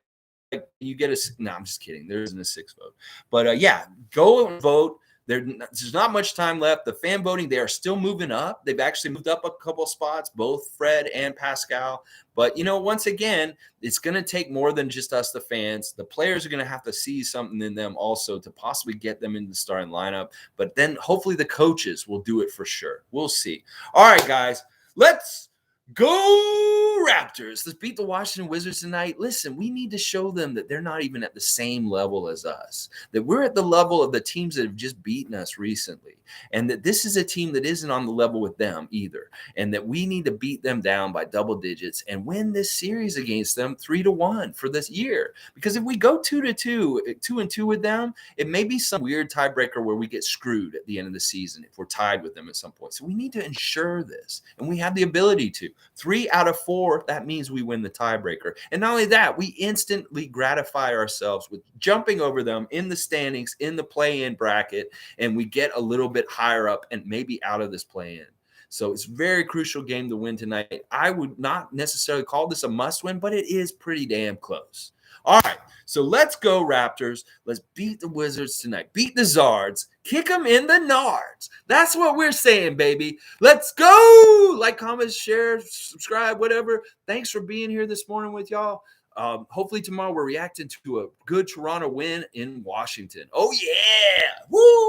you get no, I'm just kidding. There isn't a 6 vote. But yeah, go and vote. There's not much time left. The fan voting, they are still moving up. They've actually moved up a couple spots, both Fred and Pascal. But, once again, it's going to take more than just us, the fans. The players are going to have to see something in them also to possibly get them in the starting lineup. But then hopefully the coaches will do it for sure. We'll see. All right, guys, let's go Raptors. Let's beat the Washington Wizards tonight. Listen, we need to show them that they're not even at the same level as us, that we're at the level of the teams that have just beaten us recently, and that this is a team that isn't on the level with them either, and that we need to beat them down by double digits and win this series against them 3-1 for this year. Because if we go 2-2 with them, it may be some weird tiebreaker where we get screwed at the end of the season if we're tied with them at some point. So we need to ensure this, and we have the ability to. 3 out of 4, that means we win the tiebreaker. And not only that, we instantly gratify ourselves with jumping over them in the standings, in the play-in bracket, and we get a little bit higher up and maybe out of this play-in. So it's a very crucial game to win tonight. I would not necessarily call this a must-win, but it is pretty damn close. All right, so let's go Raptors. Let's beat the Wizards tonight. Beat the Zards. Kick them in the nards. That's what we're saying, baby. Let's go. Like, comment, share, subscribe, whatever. Thanks for being here this morning with y'all. Hopefully tomorrow we're reacting to a good Toronto win in Washington. Oh, yeah. Woo!